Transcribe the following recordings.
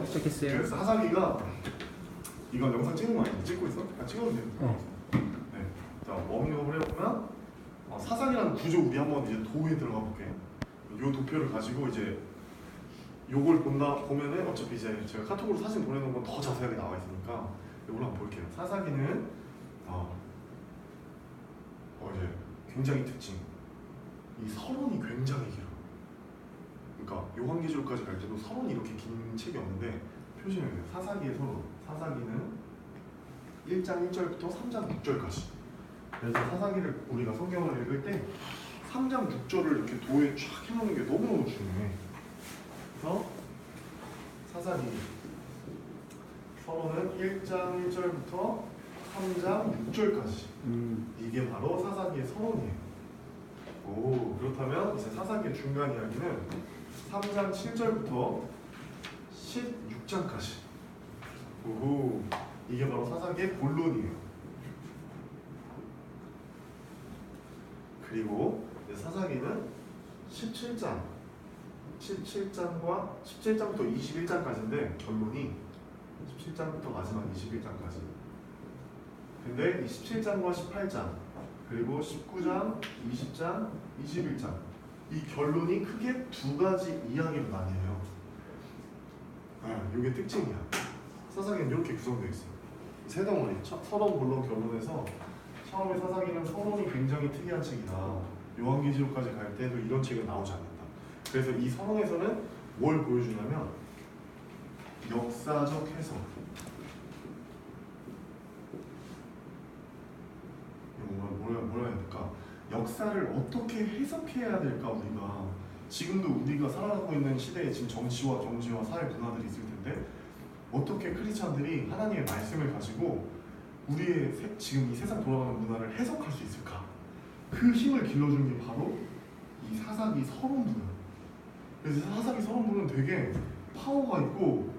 시작했어요. 그래서 사사기가 이건 영상 찍는 거 아니야? 찍고 있어? 아, 찍어도 돼요. 네. 자, 워밍업을 해보면 사사기라는 구조 우리 한번 이제 도에 들어가 볼게. 요 도표를 가지고 이제 요걸 보면은 어차피 이제 제가 카톡으로 사진 보내놓은 건 더 자세하게 나와 있으니까 요걸 한번 볼게요. 사사기는 이제 굉장히 특징. 이 서론이 굉장히 길어. 그러니까 요한계시록까지 갈 때도 서론이 이렇게 긴 책이 없는데 표시해요. 사사기의 서론. 사사기는 1장 1절부터 3장 6절까지. 그래서 사사기를 우리가 성경을 읽을 때 3장 6절을 이렇게 도에 쫙 해놓는 게 너무너무 중요해. 그래서 사사기 서론은 1장 1절부터 3장 6절까지. 이게 바로 사사기의 서론이에요. 오, 그렇다면 이제 사사기의 중간 이야기는 3장 7절부터 16장까지. 오호, 이게 바로 사사기의 본론이에요. 그리고 사사기는 17장과 17장부터 21장까지인데 결론이 17장부터 마지막 21장까지. 근데 이 17장과 18장 그리고 19장, 20장, 21장 이 결론이 크게 두 가지 이야기로 나뉘어요. 이게 특징이야. 사사기는 이렇게 구성되어 있어요. 세 덩어리, 서론, 본론, 결론에서 처음에 사사기는 서론이 굉장히 특이한 책이다. 요한계시록까지 갈 때도 이런 책은 나오지 않는다. 그래서 이 서론에서는 뭘 보여주냐면 역사적 해석. 뭐라 해야 될까? 역사를 어떻게 해석해야 될까? 우리가 지금도 우리가 살아가고 있는 시대에 지금 정치와 사회 문화들이 있을 텐데 어떻게 크리스찬들이 하나님의 말씀을 가지고 우리의 지금 이 세상 돌아가는 문화를 해석할 수 있을까? 그 힘을 길러준 게 바로 이 사사기 서론부예요. 그래서 사사기 서론부는 되게 파워가 있고,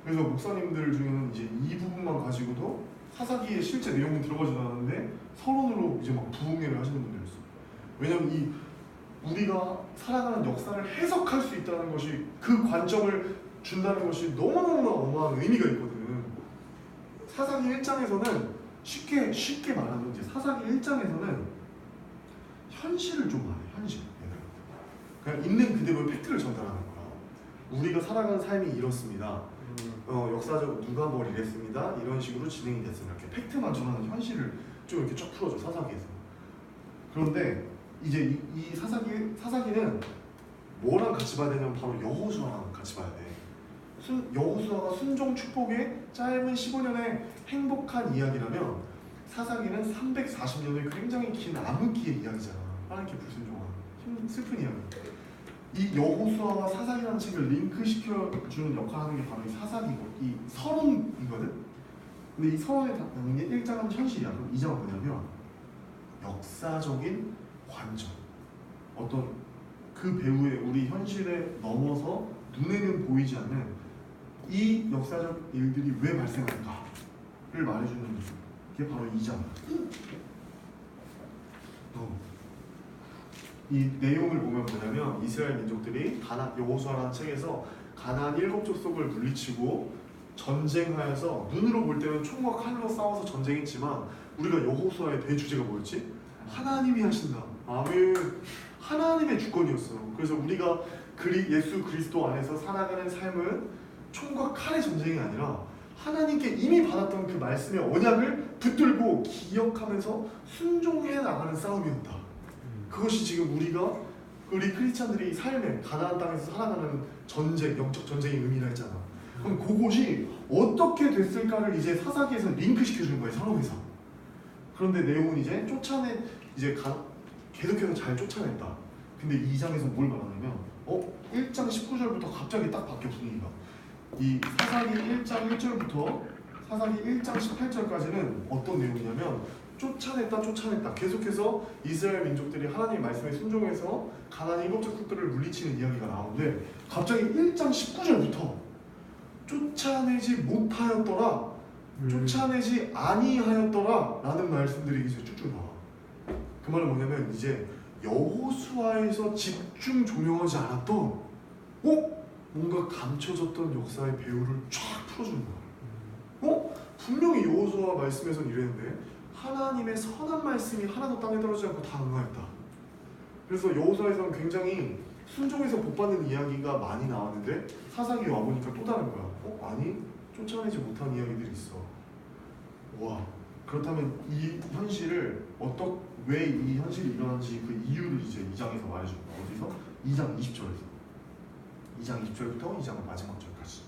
그래서 목사님들 중에는 이제 이 부분만 가지고도 사사기의 실제 내용은 들어가지도 않았는데 서론으로 이제 막 부흥회를 하시는 분들이 있어요. 왜냐면 우리가 살아가는 역사를 해석할 수 있다는 것이, 그 관점을 준다는 것이 너무너무 어마어마한 의미가 있거든. 사사기 1장에서는 쉽게 말하면 이제 사사기 1장에서는 현실을 좀 말해. 현실. 그냥 있는 그대로의 팩트를 전달하는 거야. 우리가 살아가는 삶이 이렇습니다. 역사적으로 누가 뭘 이랬습니다. 이런 식으로 진행이 됐습니다. 이렇게 팩트만 전하는 현실을 좀 이렇게 쫙 풀어줘, 사사기에서. 그런데 이제 이 사사기는 뭐랑 같이 봐야 되냐면 바로 여호수아랑 같이 봐야 돼. 여호수아가 순종 축복의 짧은 15년의 행복한 이야기라면 사사기는 340년의 굉장히 긴 암흑기의 이야기잖아. 하나님께 불순종한 슬픈 이야기. 이 여호수아와 사사기라는 책을 링크시켜주는 역할을 하는 게 바로 이 사사기고 이 서론이거든. 근데 이 서론에 담는 게 1장은 현실이야. 그럼 2장은 뭐냐면 역사적인 관점. 어떤 그 배우의 우리 현실에 넘어서 눈에는 보이지 않는 이 역사적 일들이 왜 발생할까를 말해주는 게 바로 2장. 이 내용을 보면 뭐냐면 이스라엘 민족들이 여호수아라는 책에서 가나안 7 족속을 물리치고 전쟁하여서 눈으로 볼 때는 총과 칼로 싸워서 전쟁했지만 우리가 여호수아의 대주제가 뭐였지? 하나님이 하신다. 아멘. 하나님의 주권이었어. 그래서 우리가 예수 그리스도 안에서 살아가는 삶은 총과 칼의 전쟁이 아니라 하나님께 이미 받았던 그 말씀의 언약을 붙들고 기억하면서 순종해 나가는 싸움이었다. 그것이 지금 우리 크리스찬들이 삶에 가나안 땅에서 살아가는 전쟁, 영적 전쟁의 의미라 했잖아. 그럼 그것이 어떻게 됐을까를 이제 사사기에서 링크시켜주는 거예요, 서론에서. 그런데 내용은 이제 계속해서 잘 쫓아냈다. 근데 2장에서 뭘 말하냐면 1장 19절부터 갑자기 딱 바뀌어 분위기가. 이 사사기 1장 1절부터 사사기 1장 18절까지는 어떤 내용이냐면 쫓아냈다. 계속해서 이스라엘 민족들이 하나님 말씀에 순종해서 가나안 7 족속들을 물리치는 이야기가 나오는데 갑자기 1장 19절부터 쫓아내지 못하였더라, 쫓아내지 아니하였더라 라는 말씀들이 이제 쭉쭉 나와. 그 말은 뭐냐면 이제 여호수아에서 집중 조명하지 않았던 뭔가 감춰졌던 역사의 배후를 쫙 풀어주는 거야. 분명히 여호수아 말씀에선 이랬는데 하나님의 선한 말씀이 하나도 땅에 떨어지지 않고 다 응하였다. 그래서 여호수아에서는 굉장히 순종해서 복받는 이야기가 많이 나왔는데 사사기 와보니까 또 다른 거야. 아니 쫓아내지 못한 이야기들이 있어. 와, 그렇다면 이 현실을 왜 이 현실이 일어난지 그 이유를 이제 2장에서 말해준 거야. 어디서? 2장 20절에서 2장 20절부터 2장 마지막 절까지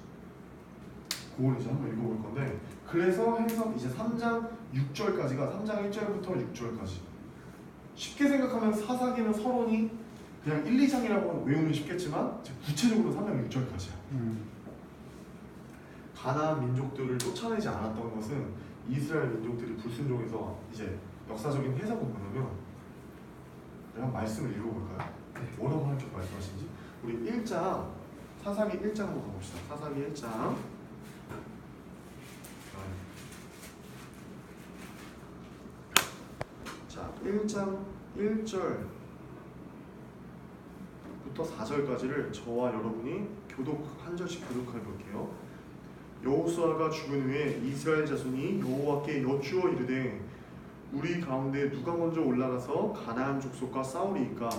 그걸 이제 한번 읽어볼 건데, 그래서 해석 이제 3장 6절까지가 3장 1절부터 6절까지 쉽게 생각하면 사사기는 서론이 그냥 1, 2장이라고 외우면 쉽겠지만 구체적으로 3장 6절까지야. 가나안 민족들을 쫓아내지 않았던 것은 이스라엘 민족들이 불순종해서 이제 역사적인 해석은 뭐냐면, 내가 말씀을 읽어볼까요? 뭐라고 하나님께 말씀하신지. 우리 1장 사사기 1장 한번 가봅시다. 사사기 1장 자 1장 1절부터 4절까지를 저와 여러분이 한 절씩 교독해 볼게요. 여호수아가 죽은 후에 이스라엘 자손이 여호와께 여쭈어 이르되 우리 가운데 누가 먼저 올라가서 가나안 족속과 싸우리이까?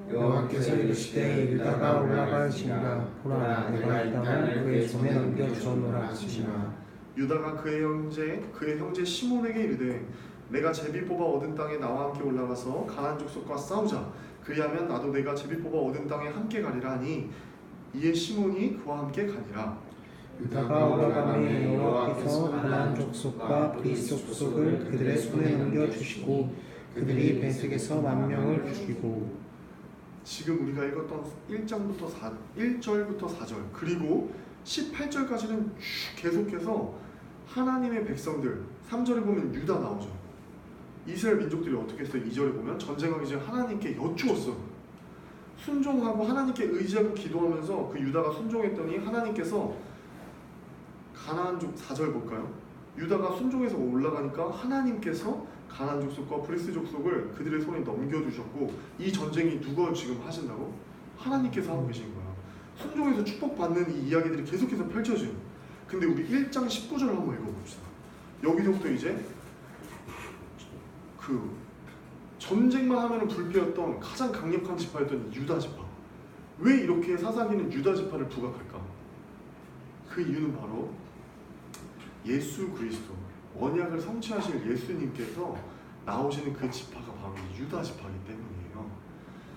여호와께서 이르시되 유다가 올라갈지니라. 보라, 내가 이 땅을 그의 손에 넘겨주었노라 하시니라. 유다가 그의 형제 시몬에게 이르되 내가 제비 뽑아 얻은 땅에 나와 함께 올라가서 가나안 족속과 싸우자. 그리하면 나도 내가 제비 뽑아 얻은 땅에 함께 가리라 하니 이에 시몬이 그와 함께 가니라. 유다가 올라가매 여호와께서 가나안 족속과 브리스 족속을 그들의 손에 넘겨주시고 그들이 베색에서 10,000명을 죽이고. 지금 우리가 읽었던 1절부터 4절 그리고 18절까지는 계속해서 하나님의 백성들, 3절에 보면 유다 나오죠. 이스라엘 민족들이 어떻게 했어요? 2절에 보면 전쟁하기 전에 하나님께 여쭈었어. 순종하고 하나님께 의지하고 기도하면서 그 유다가 순종했더니 하나님께서 가나안 족 4절 볼까요? 유다가 순종해서 올라가니까 하나님께서 가나안 족속과 브리스 족속을 그들의 손에 넘겨주셨고, 이 전쟁이 누가 지금 하신다고? 하나님께서 하고 계신 거야. 순종해서 축복받는 이 이야기들이 계속해서 펼쳐져요. 근데 우리 1장 19절을 한번 읽어봅시다. 여기서부터 이제 그 전쟁만 하면 불패였던 가장 강력한 지파였던 유다 지파. 왜 이렇게 사사기는 유다 지파를 부각할까? 그 이유는 바로 예수 그리스도, 언약을 성취하실 예수님께서 나오시는 그 지파가 바로 유다 지파이기 때문이에요.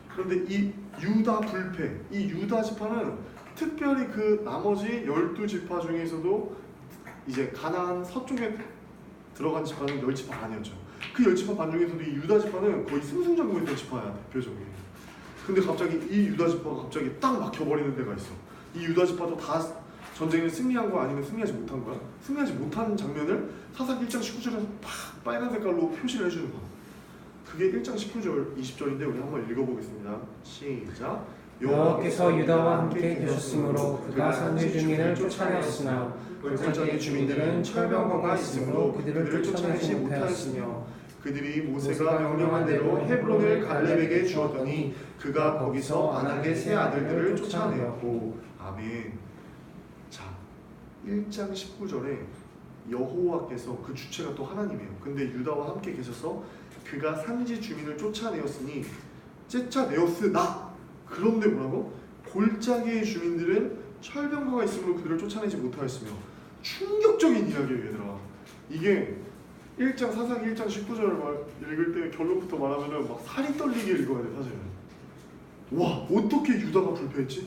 그런데 이 유다 불패, 이 유다 지파는 특별히 그 나머지 12지파 중에서도 이제 가나안 서쪽에 들어간 지파는 10지파 아니었죠. 그 10지파 반 중에서도 이 유다 지파는 거의 승승장구했던 지파야, 대표적인. 근데 갑자기 이 유다 지파가 갑자기 딱 막혀버리는 데가 있어. 이 유다 지파도 다 전쟁에 승리한 거 아니면 승리하지 못한 거야? 승리하지 못한 장면을 사사기 1장 19절에서 팍 빨간 색깔로 표시를 해주는 거야. 그게 1장 19절, 20절인데 우리 한번 읽어보겠습니다. 시작. 여호와께서 유다와 함께 계셨으므로 그가 산지 주민을 쫓아내었으나 골짜기 주민들은 철병거가 있으므로 그들을 쫓아내지 못하였으며 그들이 모세가 명령한 대로 헤브론을 갈렙에게 주었더니 그가 거기서 아낙의 세 아들들을 쫓아내었고. 아멘. 자, 1장 19절에 여호와께서, 그 주체가 또 하나님이에요. 근데 유다와 함께 계셔서 그가 산지 주민을 쫓아내었으니 쫓아내었으나, 그런데 뭐라고? 골짜기의 주민들은 철병거가 있으므로 그들을 쫓아내지 못하였으며. 충격적인 이야기예요, 얘들아. 이게 1장 사사기 1장 19절을 읽을 때 결론부터 말하면은 막 살이 떨리게 읽어야 돼, 사실은. 와, 어떻게 유다가 불패했지?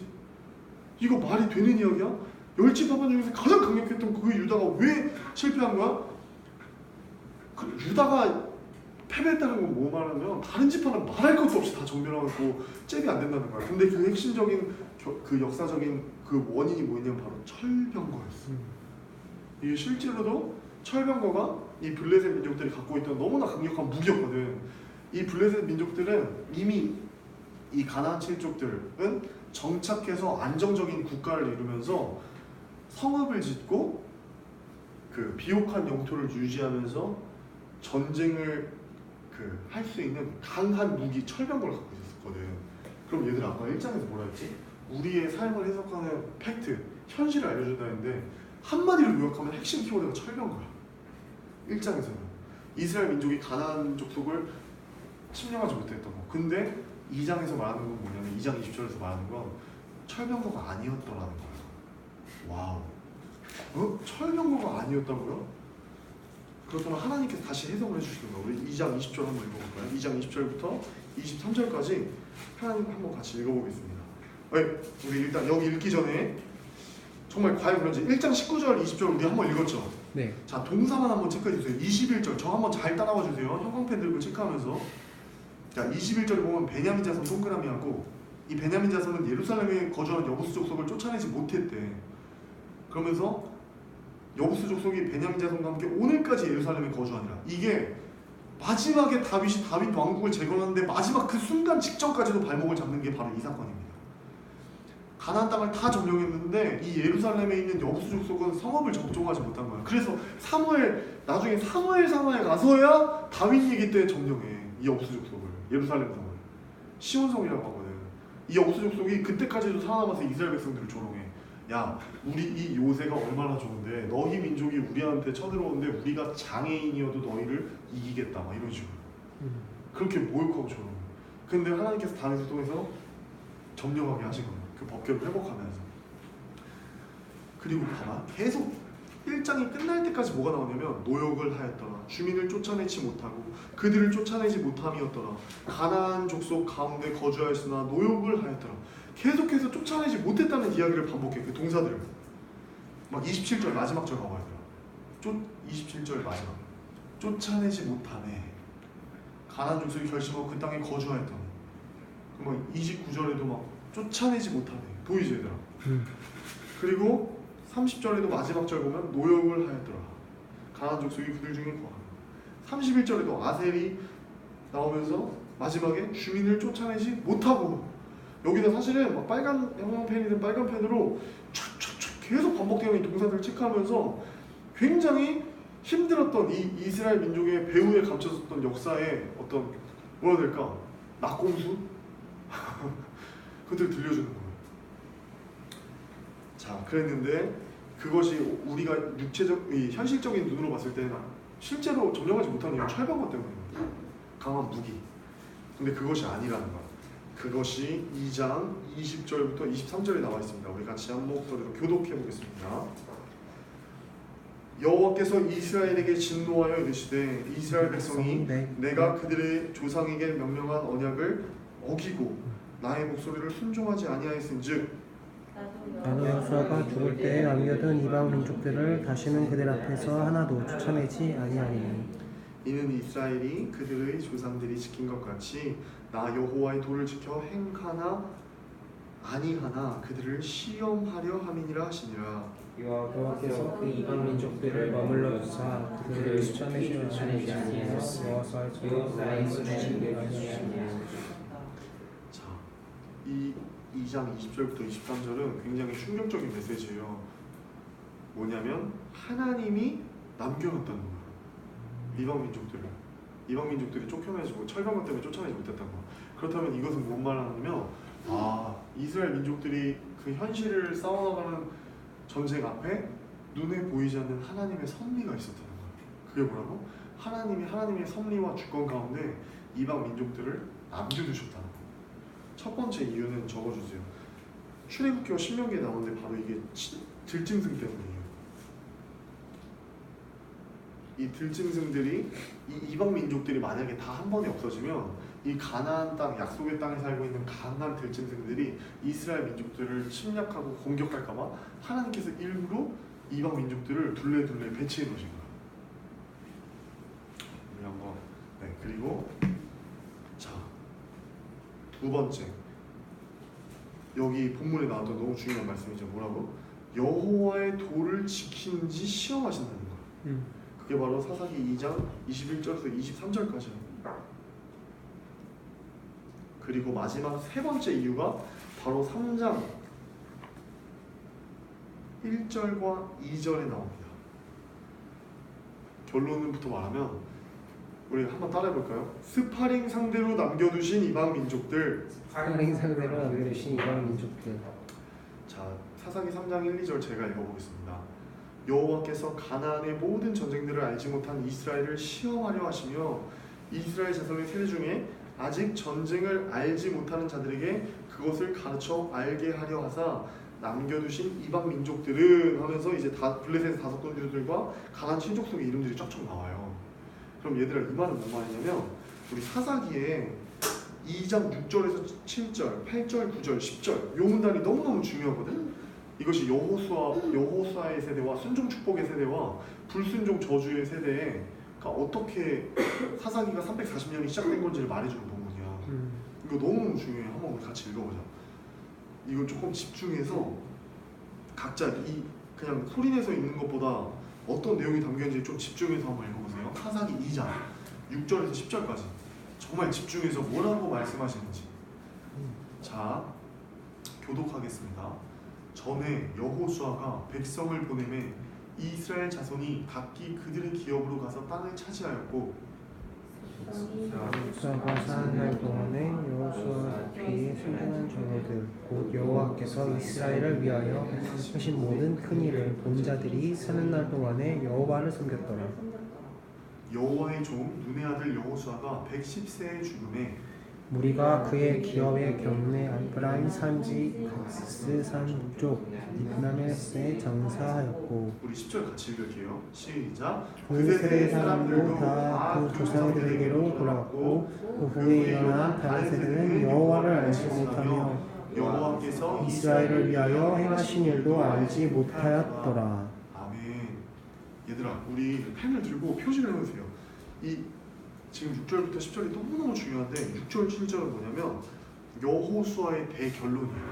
이거 말이 되는 이야기야? 10지파반 중에서 가장 강력했던 그 유다가 왜 실패한 거야? 그 유다가 패배했다는 건 뭐 말하면 다른 지파는 말할 것도 없이 다 정멸하고 잽이 안 된다는 거야. 근데 그 핵심적인 그 역사적인 그 원인이 뭐였냐면 바로 철병거였어. 이게 실제로도 철병거가 이 블레셋 민족들이 갖고 있던 너무나 강력한 무기였거든. 이 블레셋 민족들은 이미 이 가나안 칠족들은 정착해서 안정적인 국가를 이루면서 성읍을 짓고 그 비옥한 영토를 유지하면서 전쟁을 할 수 있는 강한 무기 철병거를 갖고 있었거든. 그럼 얘들 아까 1장에서 뭐라 했지? 우리의 삶을 해석하는 팩트, 현실을 알려준다는데 한마디로 요약하면 핵심 키워드가 철병거야. 1장에서는 이스라엘 민족이 가나안 족속을 침략하지 못했던 거. 근데 2장에서 말하는 건 뭐냐면 2장 20절에서 말하는 건 철병거가 아니었더라는 거야. 와우. 철병거가 아니었다고요? 그렇다면 하나님께서 다시 해석을 해주시는 거예요. 우리 2장 20절 한번 읽어볼까요? 2장 20절부터 23절까지 하나님 한번 같이 읽어보겠습니다. 우리 일단 여기 읽기 전에 정말 과연 그런지 1장 19절 20절 우리 한번 읽었죠? 네. 자, 동사만 한번 체크해주세요. 21절 저 한번 잘 따라와 주세요. 형광펜 들고 체크하면서. 자, 21절에 보면 베냐민 자손 동그라미하고 이 베냐민 자손은 예루살렘에 거주한 여부스 족속을 쫓아내지 못했대. 그러면서 여부스 족속이 베냐민 자손과 함께 오늘까지 예루살렘에 거주하니라. 이게 마지막에 다윗이 다윗 왕국을 재건하는데 마지막 그 순간 직전까지도 발목을 잡는 게 바로 이 사건입니다. 가나안 땅을 다 점령했는데 이 예루살렘에 있는 여부수 족속은 성읍을 접종하지 못한 거야. 그래서 나중에 사무엘상에 가서야 다윗 얘기 때 점령해. 이 여부수 족속을, 예루살렘 성을 시온성이라고 하거든. 이 여부수 족속이 그때까지도 살아남아서 이스라엘 백성들을 조롱해. 야, 우리 이 요새가 얼마나 좋은데 너희 민족이 우리한테 쳐들어오는데 우리가 장애인이어도 너희를 이기겠다 막 이런 식으로 그렇게 모욕하고 조롱해. 근데 하나님께서 다윗을 통해서 점령하게 하신 겁니다. 그 법궤를 회복하면서. 그리고 봐봐, 계속 1장이 끝날 때까지 뭐가 나오냐면 노역을 하였더라, 주민을 쫓아내지 못하고 그들을 쫓아내지 못함이었더라, 가나안 족속 가운데 거주하였으나 노역을 하였더라. 계속해서 쫓아내지 못했다는 이야기를 반복해. 그 동사들을 막 27절 마지막 절 봐봐야 돼. 27절 마지막 쫓아내지 못하네. 가나안 족속이 결심하고 그 땅에 거주하였더니. 그럼 29절에도 막 쫓아내지 못하네. 보이지 얘들아? 그리고 30절에도 마지막 절 보면 노역을 하였더라. 가나안 족속이 그들 중에 거하고. 31절에도 아셀이 나오면서 마지막에 주민을 쫓아내지 못하고. 여기다 사실은 막 빨간 형광펜이든 빨간 펜으로 촥촥촥 계속 반복되는 이 동사들을 체크하면서 굉장히 힘들었던 이 이스라엘 민족의 배후에 감춰졌던 역사의 어떤 뭐라 해야 될까? 낙공수? 그들 들려주는 거예요. 자, 그랬는데 그것이 우리가 현실적인 눈으로 봤을 때는 실제로 점령하지 못한 이유는 철병거 때문입니다. 강한 무기. 근데 그것이 아니라는 거야. 그것이 2장 20절부터 23절에 나와 있습니다. 우리 같이 한 목소리로 교독해 보겠습니다. 여호와께서 이스라엘에게 진노하여 이르시되 이스라엘 백성이 내가 그들의 조상에게 명령한 언약을 어기고 나의 목소리를 순종하지 아니하였은즉 나도 여호수아가 죽을 때에 남겨둔 이방 민족들을 다시는 그들 앞에서 하나도 쫓아내지 아니하리니 이는 이스라엘이 그들의 조상들이 지킨 것 같이 나 여호와의 도를 지켜 행하나 아니하나 그들을 시험하려 함이니라 하시니라. 여호와께서 그 이방 민족들을 머물러 두사 그들을 쫓아내지 아니하시며 여호수아의 저주를 주시니 자, 이 2장 20절부터 23절은 굉장히 충격적인 메시지예요. 뭐냐면 하나님이 남겨놨다는 거야. 이방 민족들이 쫓겨내지고 철병거 때문에 쫓아내지 못했다는 거야. 그렇다면 이것은 뭔 말하냐면 이스라엘 민족들이 그 현실을 싸워나가는 전쟁 앞에 눈에 보이지 않는 하나님의 섭리가 있었다는 거야. 그게 뭐라고? 하나님의 섭리와 주권 가운데 이방 민족들을 남겨두셨다는 거야. 첫 번째 이유는 적어주세요. 출애굽기와 신명기에 나오는데 바로 이게 들짐승 때문이에요. 이 들짐승들이 이 이방 민족들이 만약에 다 한 번에 없어지면 이 가나안 땅, 약속의 땅에 살고 있는 강한 들짐승들이 이스라엘 민족들을 침략하고 공격할까봐 하나님께서 일부러 이방 민족들을 둘레둘레 배치해 놓으신 거예요. 우리 한번 그리고 자, 두 번째, 여기 본문에 나왔던 너무 중요한 말씀이죠. 뭐라고? 여호와의 도를 지키는지 시험하신다는 거예요. 그게 바로 사사기 2장 21절에서 23절까지입니다. 그리고 마지막 세 번째 이유가 바로 3장 1절과 2절에 나옵니다. 결론부터 말하면 우리 한번 따라해볼까요? 스파링 상대로 남겨두신 이방 민족들, 스파링 상대로 남겨두신 이방 민족들 자, 사사기 3장 1, 2절 제가 읽어보겠습니다. 여호와께서 가나안의 모든 전쟁들을 알지 못한 이스라엘을 시험하려 하시며 이스라엘 자손의 세대 중에 아직 전쟁을 알지 못하는 자들에게 그것을 가르쳐 알게 하려 하사 남겨두신 이방 민족들은 하면서 이제 블레셋의 5 군주들과 가나안 친족속의 이름들이 쫙쫙 나와요. 그럼 얘들아, 이 말은 뭔 말이냐면 우리 사사기에 2장 6절에서 7절, 8절, 9절, 10절 요 문단이 너무너무 중요하거든. 이것이 여호수아의 세대와 순종 축복의 세대와 불순종 저주의 세대에 어떻게 사사기가 340년이 시작된 건지를 말해주는 본문이야. 이거 너무 중요해. 한번 우리 같이 읽어보자. 이걸 조금 집중해서 각자 이 그냥 소리내서 읽는 것보다 어떤 내용이 담겨있는지 좀 집중해서 한번 읽어보세요. 사사기 2장 6절에서 10절까지 정말 집중해서 뭐라고 말씀하시는지. 자, 교독하겠습니다. 전에 여호수아가 백성을 보내매 이스라엘 자손이 각기 그들의 기업으로 가서 땅을 차지하였고 여호수아가 사는 날 동안에 여호수아 뒤에 순종한 장로들 곧 여호와께서 이스라엘을 위하여 하신 모든 큰 일을 본 자들이 사는 날 동안에 여호와를 섬겼더라. 여호와의 종 눈의 아들 여호수아가 110세에 죽음에 무리가 그의 기업의 경내 에프라임 산지 각스 산 북쪽 리브나메스에 장사하였고 우리 10절 같이 읽을게요. 시작. 그 세대의 사람들도 다 그 조상들에게로 돌아갔고 그 후에 일어난 다른 세대는 여호와를 알지 못하며 여호와께서 이스라엘을 위하여 행하신 일도 알지 못하였더라. 아멘. 얘들아, 우리 펜을 들고 표시를 해놓으세요. 이 지금 6절부터 10절이 너무너무 중요한데 6절, 7절은 뭐냐면 여호수아의 대결론이에요.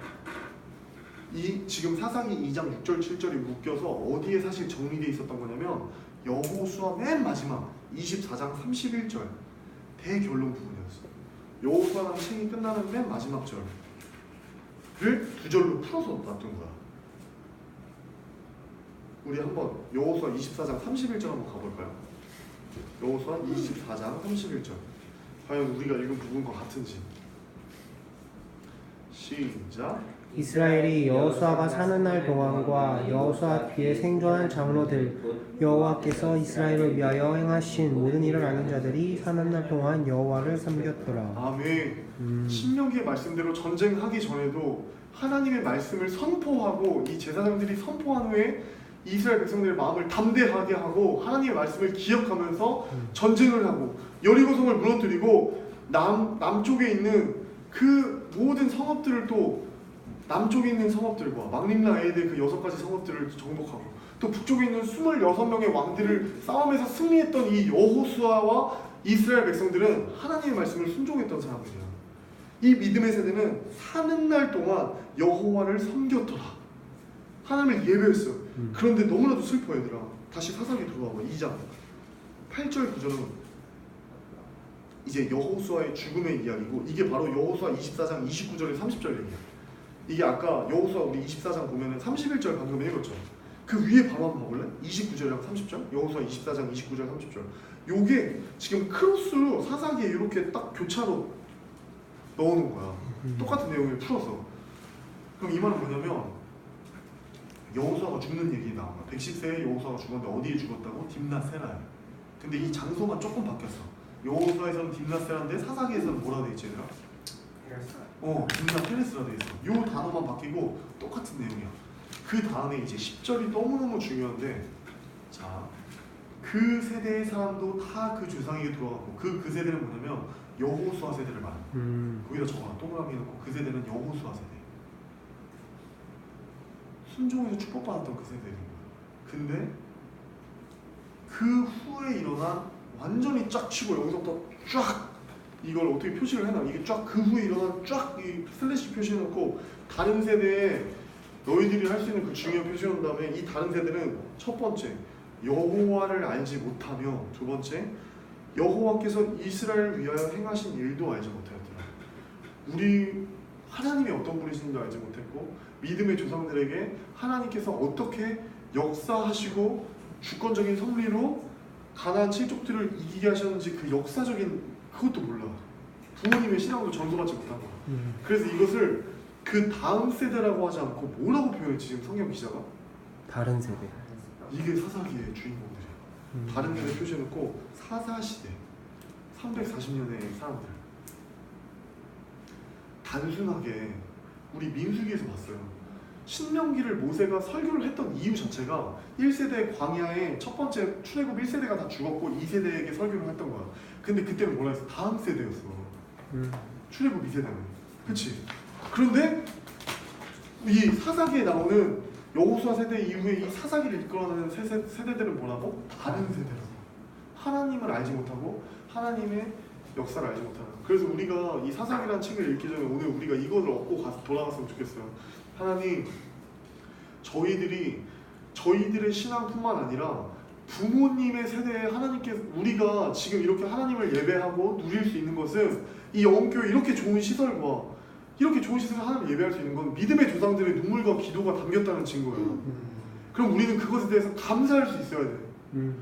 이 지금 사사기 2장 6절, 7절이 묶여서 어디에 사실 정리되어 있었던 거냐면 여호수아 맨 마지막 24장 31절 대결론 부분이었어. 여호수아라는 책이 끝나는 맨 마지막 절을 2절로 풀어서 놨던 거야. 우리 한번 여호수아 24장 31절 한번 가볼까요? 여호수아 24장 31절 과연 우리가 읽은 부분과 같은지. 시작. 이스라엘이 여호수아가 사는 날 동안과 여호수아 뒤에 생존한 장로들 여호와께서 이스라엘을 위하여 행하신 모든 일을 아는 자들이 사는 날 동안 여호와를 섬겼더라. 아멘. 신명기의 말씀대로 전쟁하기 전에도 하나님의 말씀을 선포하고 이 제사장들이 선포한 후에 이스라엘 백성들의 마음을 담대하게 하고 하나님의 말씀을 기억하면서 전쟁을 하고 여리고성을 무너뜨리고 남쪽에 있는 그 모든 성읍들을 또 남쪽에 있는 성읍들과 막림라 에이드 그 6가지 성읍들을 정복하고 또 북쪽에 있는 26명의 왕들을 싸움에서 승리했던 이 여호수아와 이스라엘 백성들은 하나님의 말씀을 순종했던 사람들이야. 이 믿음의 세대는 사는 날 동안 여호와를 섬겼더라. 하나님을 예배했어. 그런데 너무나도 슬퍼 얘들아. 다시 사사기 들어와봐. 2장 8절 9절은 이제 여호수아의 죽음의 이야기고 이게 바로 여호수아 24장 29절에 30절 얘기야. 이게 아까 여호수아 우리 24장 보면은 31절 방금 읽었죠. 그 위에 바로 한번 볼래? 29절이랑 30절. 여호수아 24장 29절 30절. 요게 지금 크로스로 사사기에 이렇게 딱 교차로 넣어놓은 거야. 똑같은 내용을 풀어서. 그럼 이 말은 뭐냐면 여호수아가 죽는 얘기 나온 거야. 110세에 여호수아가 죽었는데 어디에 죽었다고? 딥나세라야. 근데 이 장소만 조금 바뀌었어. 여호수아에서는 딥나세라인데 사사기에서는 뭐라 돼 있지 얘들아? 딥나 페레스라 돼 있어. 요 단어만 바뀌고 똑같은 내용이야. 그 다음에 이제 10절이 너무너무 중요한데 자, 그 세대의 사람도 다 그 조상에게 돌아갔고 그 세대는 뭐냐면 여호수아 세대를 말해. 거기다 적어 동그라미 해놓고 그 세대는 여호수아 세대. 순종에서 축복받았던 그 세대인 거야. 근데 그 후에 일어난 완전히 쫙 치고 여기서부터 쫙 이걸 어떻게 표시를 해놔. 이게 쫙 그 후에 일어난 쫙 이 슬래시 표시해놓고 다른 세대에 너희들이 할 수 있는 그 중요한 표시한 다음에 이 다른 세대는 첫 번째 여호와를 알지 못하며 두 번째 여호와께서 이스라엘을 위하여 행하신 일도 알지 못하였더라. 우리 하나님이 어떤 분이신지 알지 못했고 믿음의 조상들에게 하나님께서 어떻게 역사하시고 주권적인 섭리로 가나안 칠족들을 이기게 하셨는지 그 역사적인 그것도 몰라. 부모님의 신앙도 전수받지 못한 거야. 그래서 이것을 그 다음 세대라고 하지 않고 뭐라고 표현했지 지금 성경 기자가? 다른 세대. 이게 사사기의 주인공들이에요. 다른 데를 표시해놓고 사사시대 340년의 사람들. 단순하게 우리 민수기에서 봤어요. 신명기를 모세가 설교를 했던 이유 자체가 1세대 광야에 첫 번째 출애굽 1세대가 다 죽었고 2세대에게 설교를 했던 거야. 근데 그때는 뭐라 했어? 다음 세대였어. 출애굽 2세대는. 그치? 그런데 이 사사기에 나오는 여호수아 세대 이후에 이 사사기를 이끌어내는 세대들은 뭐라고? 다른 세대라고. 하나님을 알지 못하고 하나님의 역사를 알지 못하는. 그래서 우리가 이 사사기라는 책을 읽기 전에 오늘 우리가 이거를 얻고 돌아갔으면 좋겠어요. 하나님, 저희들의 신앙뿐만 아니라 부모님의 세대에 하나님께서 우리가 지금 이렇게 하나님을 예배하고 누릴 수 있는 것은 이 영교회 이렇게 좋은 시설과 이렇게 좋은 시설에서 하나님을 예배할 수 있는 건 믿음의 조상들의 눈물과 기도가 담겼다는 증거예요. 그럼 우리는 그것에 대해서 감사할 수 있어야 돼요.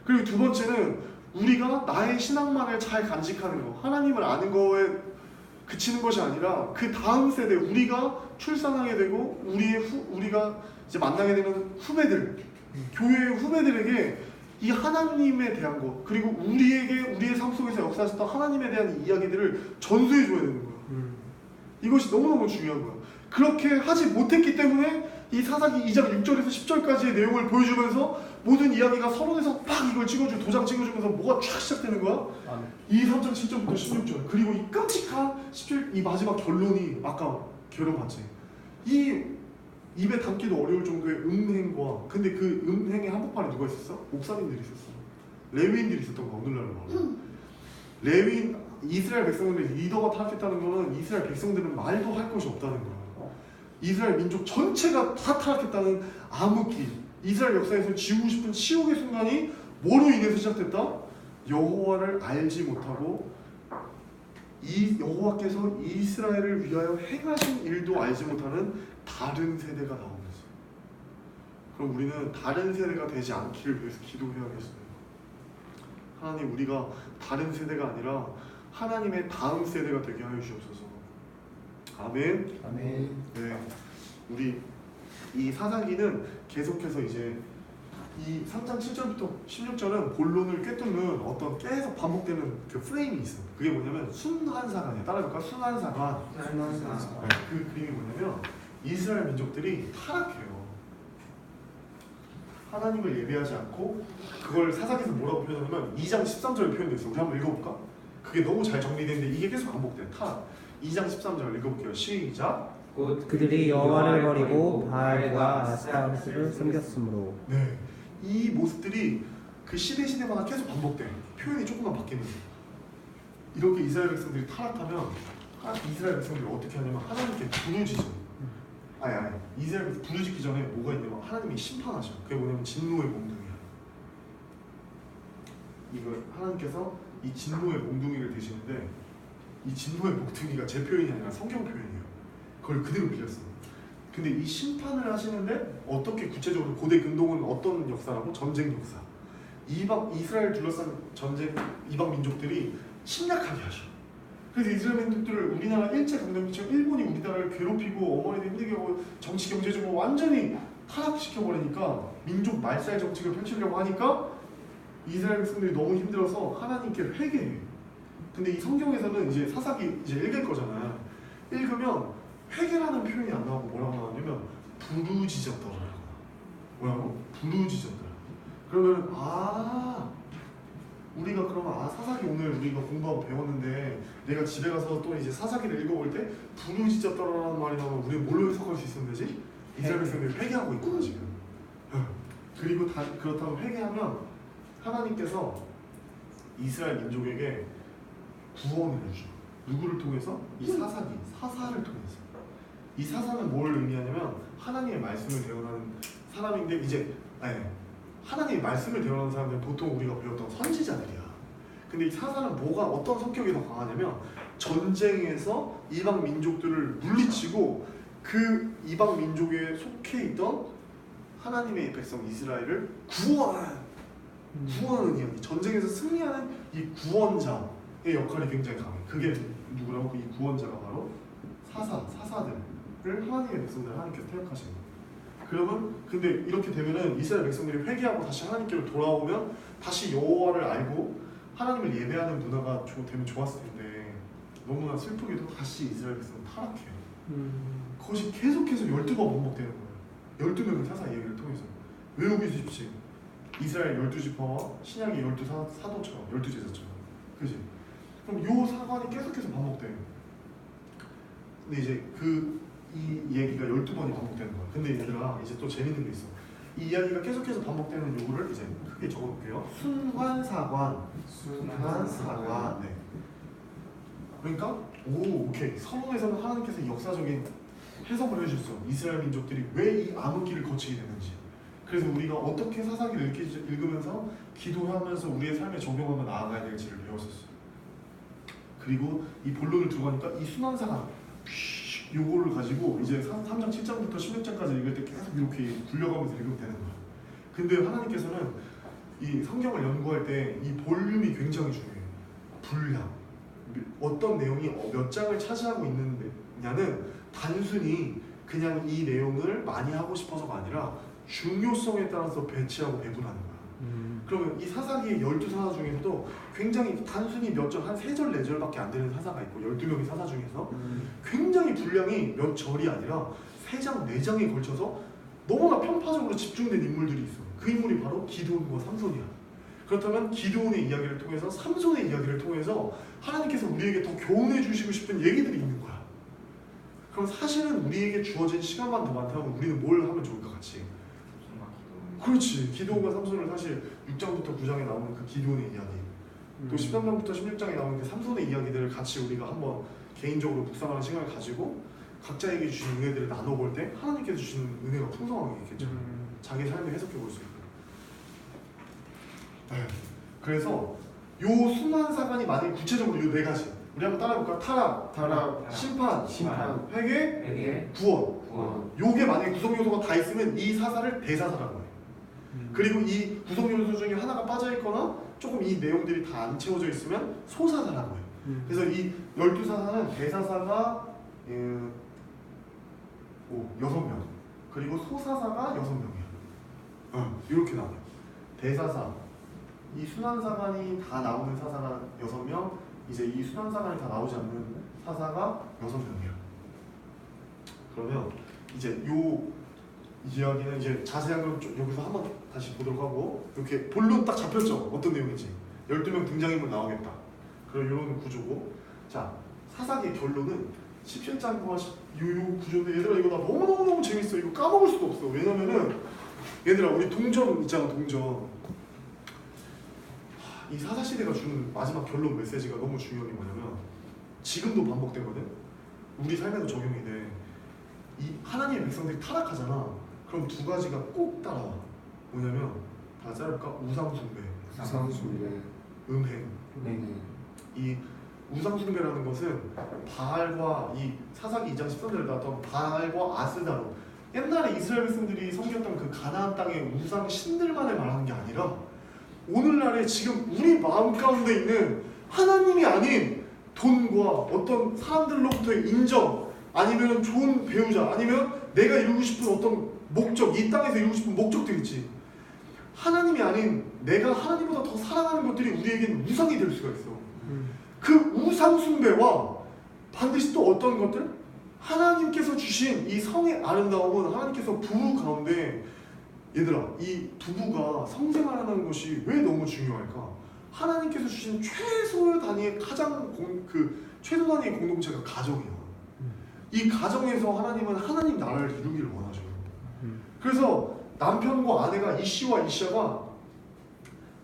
그리고 두 번째는 우리가 나의 신앙만을 잘 간직하는 거, 하나님을 아는 거에 그치는 것이 아니라 그 다음 세대, 우리가 출산하게 되고 우리가 이제 만나게 되는 후배들, 교회의 후배들에게 이 하나님에 대한 것, 그리고 우리의 삶 속에서 역사하셨던 하나님에 대한 이야기들을 전수해 줘야 되는 거야. 이것이 너무너무 중요한 거야. 그렇게 하지 못했기 때문에 이 사사기 2장 6절에서 10절까지의 내용을 보여주면서 모든 이야기가 서론에서 막 이걸 찍어주고 도장 찍어주면서 뭐가 쫙 시작되는 거야. 2, 3장 7절부터 16절, 그리고 이 끔찍한 17, 이 마지막 결론이 아까 결론봤지. 이 입에 담기도 어려울 정도의 음행과, 근데 그 음행의 한복판에 누가 있었어? 목사님들이 있었어. 레위인들이 있었던 거야. 오늘날로 말하면 레위인, 이스라엘 백성들의 리더가 타락했다는 거는 이스라엘 백성들은 말도 할 것이 없다는 거야. 이스라엘 민족 전체가 다 타락했다는 암흑기, 이스라엘 역사에서 지우고 싶은 치욕의 순간이 뭐로 인해서 시작됐다? 여호와를 알지 못하고 이 여호와께서 이스라엘을 위하여 행하신 일도 알지 못하는 다른 세대가 나오는 거지. 그럼 우리는 다른 세대가 되지 않기를 위해서 기도해야겠어요. 하나님, 우리가 다른 세대가 아니라 하나님의 다음 세대가 되게 하여 주옵소서. 아멘. 아멘. 네, 우리 이 사사기는 계속해서 이제 이 3장 7절부터 16절은 본론을 꿰뚫는 어떤 계속 반복되는 그 프레임이 있어요. 그게 뭐냐면 순환사관이에요. 따라해볼까? 순환사관. 그 그림이 뭐냐면 이스라엘 민족들이 타락해요. 하나님을 예배하지 않고, 그걸 사사기에서 뭐라고 표현하냐면 2장 13절에 표현되어 있어요. 우리 한번 읽어볼까? 그게 너무 잘 정리되는데 이게 계속 반복돼요. 타락. 2장 13절 읽어볼게요. 시작. 곧 그들이 여호와를 버리고 바알과 아스타로스를 섬겼으므로. 네, 이 모습들이 그 시대마다 계속 반복돼요. 표현이 조금만 바뀌는 거예요. 이렇게 이스라엘 백성들이 타락하면 이스라엘 백성들이 어떻게 하냐면 하나님께 부르짖어요. 아니 이스라엘 백성 부르짖기 전에 뭐가 있냐면 하나님이 심판하셔. 그게 뭐냐면 진노의 몽둥이야. 이걸 하나님께서 이 진노의 몽둥이를 대시는데, 이 진노의 몽둥이가 제 표현이 아니라 성경 표현이에요. 그걸 그대로 빌렸어. 근데 이 심판을 하시는데 어떻게 구체적으로, 고대 근동은 어떤 역사라고? 전쟁 역사. 이스라엘 둘러싼 전쟁, 이방 민족들이 침략하게 하셔. 그래서 이스라엘 민족들을 우리나라 일제강점기처럼 일본이 우리나라를 괴롭히고 어머니들 힘들게 하고 정치 경제적으로 완전히 타락시켜버리니까 민족 말살 정책을 펼치려고 하니까 이스라엘 백성들이 너무 힘들어서 하나님께 회개해. 근데 이 성경에서는 이제 사사기 이제 읽을 거잖아. 읽으면 회개라는 표현이 안 나오고 뭐라고 나오냐면 부르짖었더라. 뭐라고? 부르짖었더라. 그러면 우리가 그러면 사사기 오늘 우리가 공부하고 배웠는데 내가 집에 가서 또 이제 사사기를 읽어볼 때 부르짖었더라라는 말이 나오면 우리는 뭘로 해석할 수 있으면 되지? 이스라엘 백성들이 회개하고 있구나 지금. 그리고 그렇다고 회개하면 하나님께서 이스라엘 민족에게 구원을 주죠. 누구를 통해서? 이 사사를 통해서. 이 사사는 뭘 의미하냐면 하나님의 말씀을 대언하는 사람인데, 이제 하나님의 말씀을 대언하는 사람들은 보통 우리가 배웠던 선지자들이야. 근데 이 사사는 어떤 성격이 더 강하냐면 전쟁에서 이방 민족들을 물리치고 그 이방 민족에 속해 있던 하나님의 백성 이스라엘을 구원하는 이야기. 전쟁에서 승리하는 이 구원자의 역할이 굉장히 강해. 그게 누구라고? 이 구원자가 바로 사사들. 하나님의 백성들 하나님께서 태역하시는 거예요. 그러면 근데 이렇게 되면은 이스라엘 백성들이 회개하고 다시 하나님께로 돌아오면 다시 여호와를 알고 하나님을 예배하는 문화가 되면 좋았을 텐데 너무나 슬프게도 다시 이스라엘 백성은 타락해요. 그것이 계속해서 12번 반복되는 거예요. 12명의 사사 이야기를 통해서 외우고 주십시오. 이스라엘 12지파와 신약의 12사도처럼 12제자처럼 그지? 그럼 요 사관이 계속해서 반복돼요. 근데 이제 이 얘기가 12번이 반복되는 거야. 근데 얘들아 이제 또 재밌는 게 있어. 이 이야기가 계속해서 반복되는 요거를 이제 크게 적어볼게요. 순환사관. 네. 그러니까 오케이. 서론에서는 하나님께서 역사적인 해석을 해주셨어. 이스라엘 민족들이 왜 이 암흑기를 거치게 되는지. 그래서 우리가 어떻게 사사기를 읽으면서 기도하면서 우리의 삶에 적용하며 나아가야 될지를 배웠었어요. 그리고 이 본론을 들어가니까 이 순환사관 요거를 가지고 이제 3장 7장부터 16장까지 읽을 때 계속 이렇게 굴려가면서 읽으면 되는 거야. 근데 하나님께서는 이 성경을 연구할 때 이 볼륨이 굉장히 중요해요. 분량. 어떤 내용이 몇 장을 차지하고 있느냐는 단순히 그냥 이 내용을 많이 하고 싶어서가 아니라 중요성에 따라서 배치하고 배분하는 거야. 그러면 이 사사기의 12사사 중에서도 굉장히 단순히 몇 절, 한 3절, 4절밖에 안 되는 사사가 있고 12명의 사사 중에서 굉장히 분량이 몇 절이 아니라 3장, 4장에 걸쳐서 너무나 편파적으로 집중된 인물들이 있어. 그 인물이 바로 기드온과 삼손이야. 그렇다면 기드온의 이야기를 통해서 삼손의 이야기를 통해서 하나님께서 우리에게 더 교훈해 주시고 싶은 얘기들이 있는 거야. 그럼 사실은 우리에게 주어진 시간만 더 많다면 우리는 뭘 하면 좋을까 같이? 그렇지. 기드온과 삼손을 사실 6장부터 9장에 나오는 그 기드온의 이야기 또 13장부터 16장에 나오는 그 삼손의 이야기들을 같이 우리가 한번 개인적으로 묵상하는 시간을 가지고 각자에게 주신 은혜들을 나눠볼 때 하나님께서 주시는 은혜가 풍성하게 있겠죠. 자기 삶을 해석해 볼 수 있고. 네. 그래서 요 순환사관이 만약 구체적으로 요 4가지 우리 한번 따라해볼까? 타락, 심판, 회개, 구원. 요게 만약에 구성요소가 다 있으면 이 사사를 대사사라고 해요. 그리고 이 구성요소 중에 하나가 빠져있거나 조금 이 내용들이 다 안 채워져 있으면 소사사라고 해요. 그래서 이 12사사는 대사사가 6명 그리고 소사사가 6명이야. 이렇게 나와요. 대사사 이 순환사관이 다 나오는 사사가 6명 이제 이 순환사관이 다 나오지 않는 사사가 6명이야. 그러면 이제 요 이야기는 이제 자세한 걸 여기서 한번 다시 보도록 하고 이렇게 본론 딱 잡혔죠? 어떤 내용인지 12명 등장인물 나오겠다. 그런 이런 구조고 자 사사기의 결론은 17장과 요 구조인데 얘들아 이거 나 너무너무 재밌어. 이거 까먹을 수도 없어. 왜냐면은 얘들아 우리 동전 있잖아. 동전 이 사사시대가 주는 마지막 결론 메시지가 너무 중요한 게 뭐냐면 지금도 반복되거든. 우리 삶에도 적용이 돼. 이 하나님의 백성들이 타락하잖아. 그럼 2가지가 꼭 따라와. 뭐냐면 다 자를까? 우상숭배, 음행. 이 우상숭배라는 것은 바알과 이 사사기 2장 13절에 나왔던 바알과 아스다로 옛날에 이스라엘 백성들이 섬겼던 그 가나안 땅의 우상 신들만을 말하는 게 아니라 오늘날에 지금 우리 마음 가운데 있는 하나님이 아닌 돈과 어떤 사람들로부터의 인정 아니면 좋은 배우자 아니면 내가 이루고 싶은 어떤 목적 이 땅에서 이루고 싶은 목적들 있지. 하나님이 아닌 내가 하나님보다 더 사랑하는 것들이 우리에게는 우상이 될 수가 있어. 그 우상 숭배와 반드시 또 어떤 것들? 하나님께서 주신 이 성의 아름다움은 하나님께서 부부 가운데 얘들아 이 부부가 성생활하는 것이 왜 너무 중요할까? 하나님께서 주신 최소 단위의 최소 단위의 공동체가 가정이야. 이 가정에서 하나님은 하나님 나라를 이루기를 원하죠. 그래서 남편과 아내가 이씨와 이씨가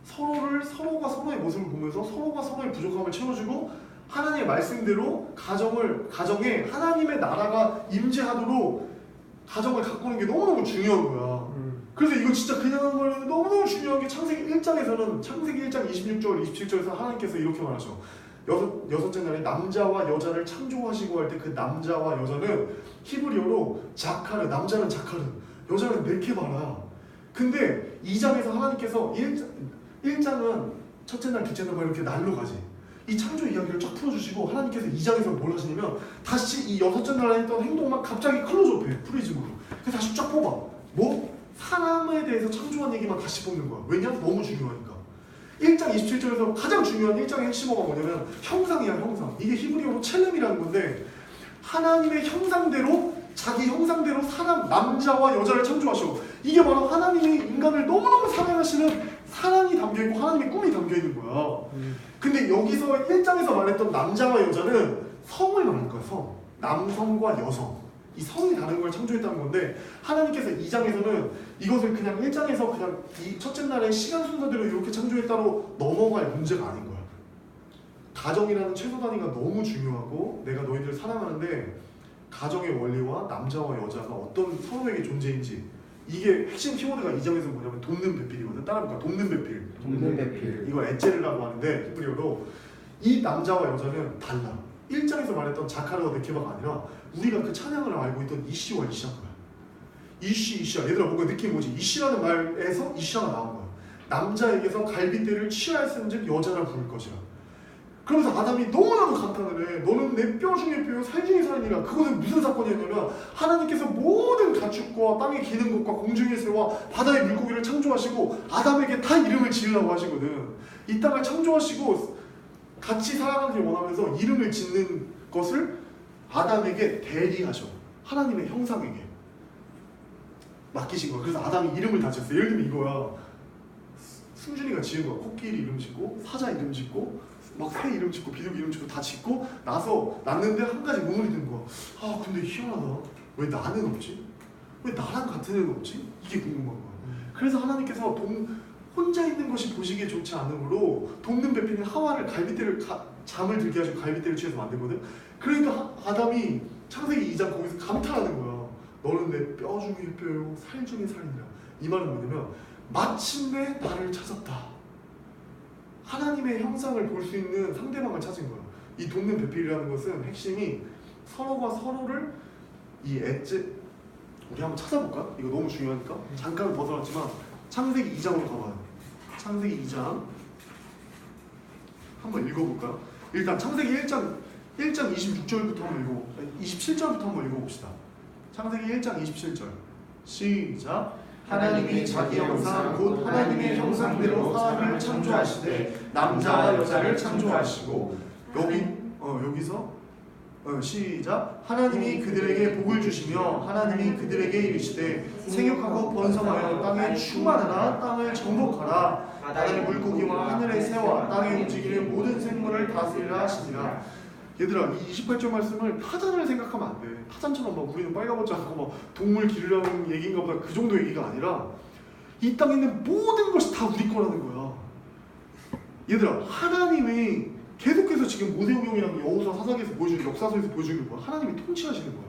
서로가 서로의 모습을 보면서 서로가 서로의 부족함을 채워주고 하나님의 말씀대로 가정에 하나님의 나라가 임재하도록 가정을 가꾸는 게 너무너무 중요한 거야. 그래서 이거 진짜 그냥 한 말로 너무너무 중요한 게 창세기 1장 26절 27절에서 하나님께서 이렇게 말하죠. 여섯째 날에 남자와 여자를 창조하시고 할 때 그 남자와 여자는 히브리어로 자카르, 남자는 자카르, 여자는 네케바라. 근데 2장에서 하나님께서 1장은 첫째 날, 둘째 날 이렇게 날로 가지. 이 창조 이야기를 쫙 풀어주시고 하나님께서 2장에서 뭘 하시냐면 다시 이 여섯째 날에 했던 행동만 갑자기 클로즈업해. 프리즘으로. 그래서 다시 쫙 뽑아. 뭐? 사람에 대해서 창조한 얘기만 다시 뽑는 거야. 왜냐? 너무 중요하니까. 1장 27절에서 가장 중요한 1장의 핵심어가 뭐냐면 형상이야, 형상. 이게 히브리어로 첼렘이라는 건데 하나님의 형상대로 자기 형상대로 사람, 남자와 여자를 창조하시고 이게 바로 하나님이 인간을 너무너무 사랑하시는 사랑이 담겨있고 하나님의 꿈이 담겨있는 거야. 근데 여기서 1장에서 말했던 남자와 여자는 성을 말하는 거야. 성. 남성과 여성. 이 성이 다른 걸 창조했다는 건데 하나님께서 2장에서는 이것을 그냥 1장에서 그냥 이 첫째 날의 시간 순서대로 이렇게 창조했다로 넘어갈 문제가 아닌 거야. 가정이라는 최소 단위가 너무 중요하고 내가 너희들 사랑하는데 가정의 원리와 남자와 여자가 어떤 서로에게 존재인지 이게 핵심 키워드가 2장에서 뭐냐면 돕는 배필이거든. 따라볼까? 돕는 배필. 돕는 배필. 이거 에체르라고 하는데 히브리어로 이 남자와 여자는 달라. 1장에서 말했던 자카르와 네케바가 아니라 우리가 그 찬양을 알고 있던 이씨와 이샤인 거야. 이씨야. 얘들아 뭔가 느낌이 뭐지? 이씨라는 말에서 이샤가 나온 거야. 남자에게서 갈빗대를 취하였은즉 여자를 부를 것이라. 그러면서 아담이 너무나도 감탄을 해. 너는 내 뼈 중에 뼈요 살 중에 살이니라. 그것은 무슨 사건이었냐면 하나님께서 모든 가축과 땅에 기는 것과 공중의 새와 바다의 물고기를 창조하시고 아담에게 다 이름을 지으라고 하시거든. 이 땅을 창조하시고 같이 살아가길 원하면서 이름을 짓는 것을 아담에게 대리하셔. 하나님의 형상에게 맡기신 거야. 그래서 아담이 이름을 다 지었어. 예를 들면 이거야. 승준이가 지은 거야. 코끼리 이름 짓고 사자 이름 짓고 막 새 이름 짓고 비둘기 이름 짓고 다 짓고 나서 났는데 한 가지 의문이 드는 거야. 아 근데 희한하다. 왜 나는 없지? 왜 나랑 같은 애는 없지? 이게 궁금한 거야. 그래서 하나님께서 혼자 있는 것이 보시기에 좋지 않으므로 돕는 배필인 하와를 갈빗대를 잠을 들게 하시고 갈빗대를 취해서 만들거든. 그러니까 아담이 창세기 2장 거기서 감탄하는 거야. 너는 내 뼈 중에 뼈요 살 중에 살이니라. 이 말은 뭐냐면 마침내 나를 찾았다. 하나님의 형상을 볼 수 있는 상대방을 찾은 거야. 이 돕는 배필이라는 것은 핵심이 서로가 서로를 이 엣지 우리 한번 찾아볼까? 이거 너무 중요하니까 잠깐 벗어났지만 창세기 2장으로 가봐요. 창세기 2장 한번 읽어볼까요? 일단 창세기 1장 26절부터 한번 27절부터 한번 읽어봅시다. 창세기 1장 27절 시작. 하나님이 자기 형상 곧 하나님의 형상대로 사람을 창조하시되 남자와 여자를 창조하시고 여기서 시작. 하나님이 그들에게 복을 주시며 하나님이 그들에게 이르시되 생육하고 번성하여 땅에 충만하라. 땅을 정복하라. 바다의 물고기와 하늘의 새와 땅에 움직이는 모든 생물을 다스리라 하시니라. 얘들아 이 28절 말씀을 타잔을 생각하면 안 돼. 타잔처럼 막 우리는 빨가벗지 않고 막 동물 기르라는 얘기인가 보다 그 정도 얘기가 아니라 이 땅에 있는 모든 것이 다 우리 거라는 거야. 얘들아 하나님이 계속해서 지금 모세오경이랑 여호수아 사사기에서 보여주는 역사서에서 보여주는 게 뭐야? 하나님이 통치하시는 거야.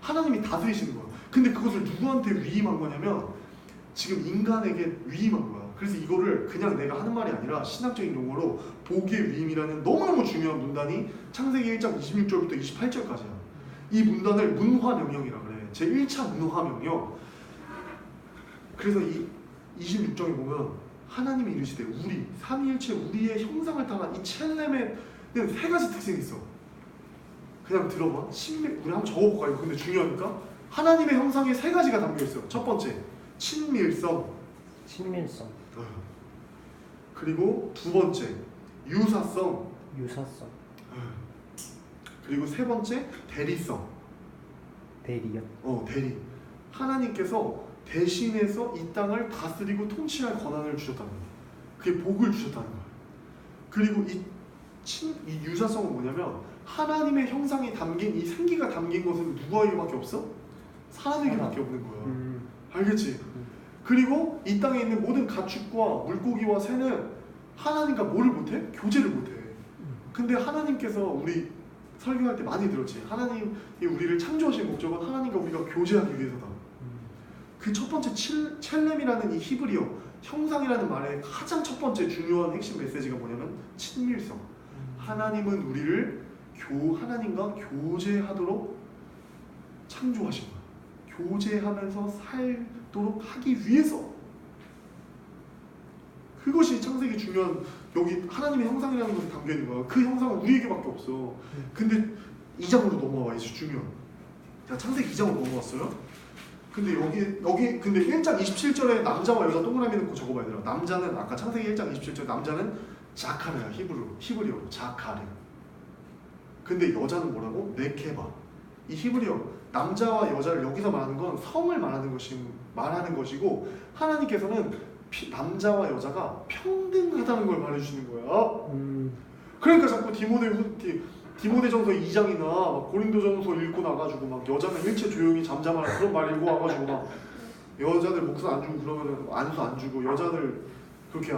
하나님이 다스리시는 거야. 근데 그것을 누구한테 위임한 거냐면 지금 인간에게 위임한 거야. 그래서 이거를 그냥 내가 하는 말이 아니라 신학적인 용어로 복의 위임이라는 너무너무 중요한 문단이 창세기 1장 26절부터 28절까지야. 이 문단을 문화명령이라 그래. 제1차 문화명령. 그래서 이 26장에 보면 하나님이 이르시되 우리 삼위일체 우리의 형상을 따라 이 첼렘에는 세 가지 특징이 있어. 그냥 들어봐. 우리 한번 적어볼까요? 이거 근데 중요하니까. 하나님의 형상에 세 가지가 담겨있어요. 첫 번째 친밀성. 그리고 두 번째 유사성. 그리고 세 번째 대리성. 대리요? 대리. 하나님께서 대신해서 이 땅을 다스리고 통치할 권한을 주셨다는 거야. 그게 복을 주셨다는 거야. 그리고 이 유사성은 뭐냐면 하나님의 형상이 담긴 이 생기가 담긴 것은 누구에게밖에 없어? 사람에게밖에 없는 거야. 알겠지? 그리고 이 땅에 있는 모든 가축과 물고기와 새는 하나님과 뭐를 못해? 교제를 못해. 근데 하나님께서 우리 설교할 때 많이 들었지. 하나님이 우리를 창조하신 목적은 하나님과 우리가 교제하기 위해서다. 그 첫 번째 첼렘이라는 이 히브리어 형상이라는 말의 가장 첫 번째 중요한 핵심 메시지가 뭐냐면 친밀성. 하나님은 우리를 하나님과 교제하도록 창조하신 거야. 교제하면서 살도록 하기 위해서. 그것이 이것이 창세기 중요한 여기 하나님의 형상이라는 것이 담겨 있는 거야. 그 형상은 우리에게밖에 없어. 근데 2장으로 넘어와 이제 중요한. 자, 창세기 2장으로 넘어왔어요. 근데 여기 근데 1장 27절에 남자와 여자 동그라미 넣고 적어봐야 돼요. 남자는 아까 창세기 1장 27절 남자는 자카르야. 히브리어로 자카르. 근데 여자는 뭐라고? 네케바. 이 히브리어 남자와 여자를 여기서 말하는 건 성을 말하는 것이고 하나님께서는 남자와 여자가 평등하다는 걸 말해주시는 거야. 그러니까 자꾸 디모데전서 2장이나 막 고린도전서 읽고 나가지고 막 여자는 일체 조용히 잠잠하라 그런 말 읽고 와가지고 막 여자들 목숨 안 주고 그러면은 안수 안 주고 여자들 그렇게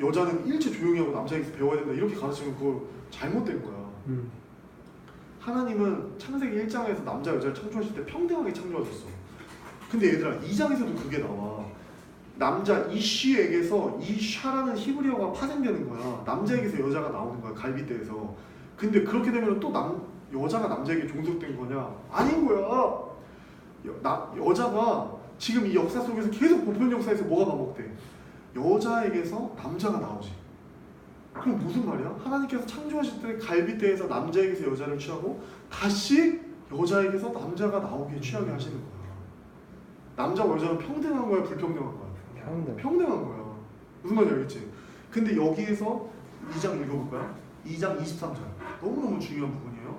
여자는 일체 조용히 하고 남자에게서 배워야 된다 이렇게 가르치면 그거 잘못된 거야. 하나님은 창세기 1장에서 남자 여자를 창조하실 때 평등하게 창조하셨어. 근데 얘들아 2장에서도 그게 나와. 남자 이쉬에게서 이샤라는 히브리어가 파생되는 거야. 남자에게서 여자가 나오는 거야. 갈빗대에서. 근데 그렇게 되면 또 여자가 남자에게 종속된 거냐? 아닌 거야. 여자가 지금 이 역사 속에서 계속 보편 역사에서 뭐가 반복돼? 여자에게서 남자가 나오지. 그럼 무슨 말이야? 하나님께서 창조하실 때 갈빗대에서 남자에게서 여자를 취하고 다시 여자에게서 남자가 나오게 취하게 하시는 거야. 남자와 여자는 평등한 거야? 불평등한 거야? 평등한 거야. 무슨 말인지 알겠지? 근데 여기에서 2장 읽어볼까요? 2장 23절 너무너무 중요한 부분이에요.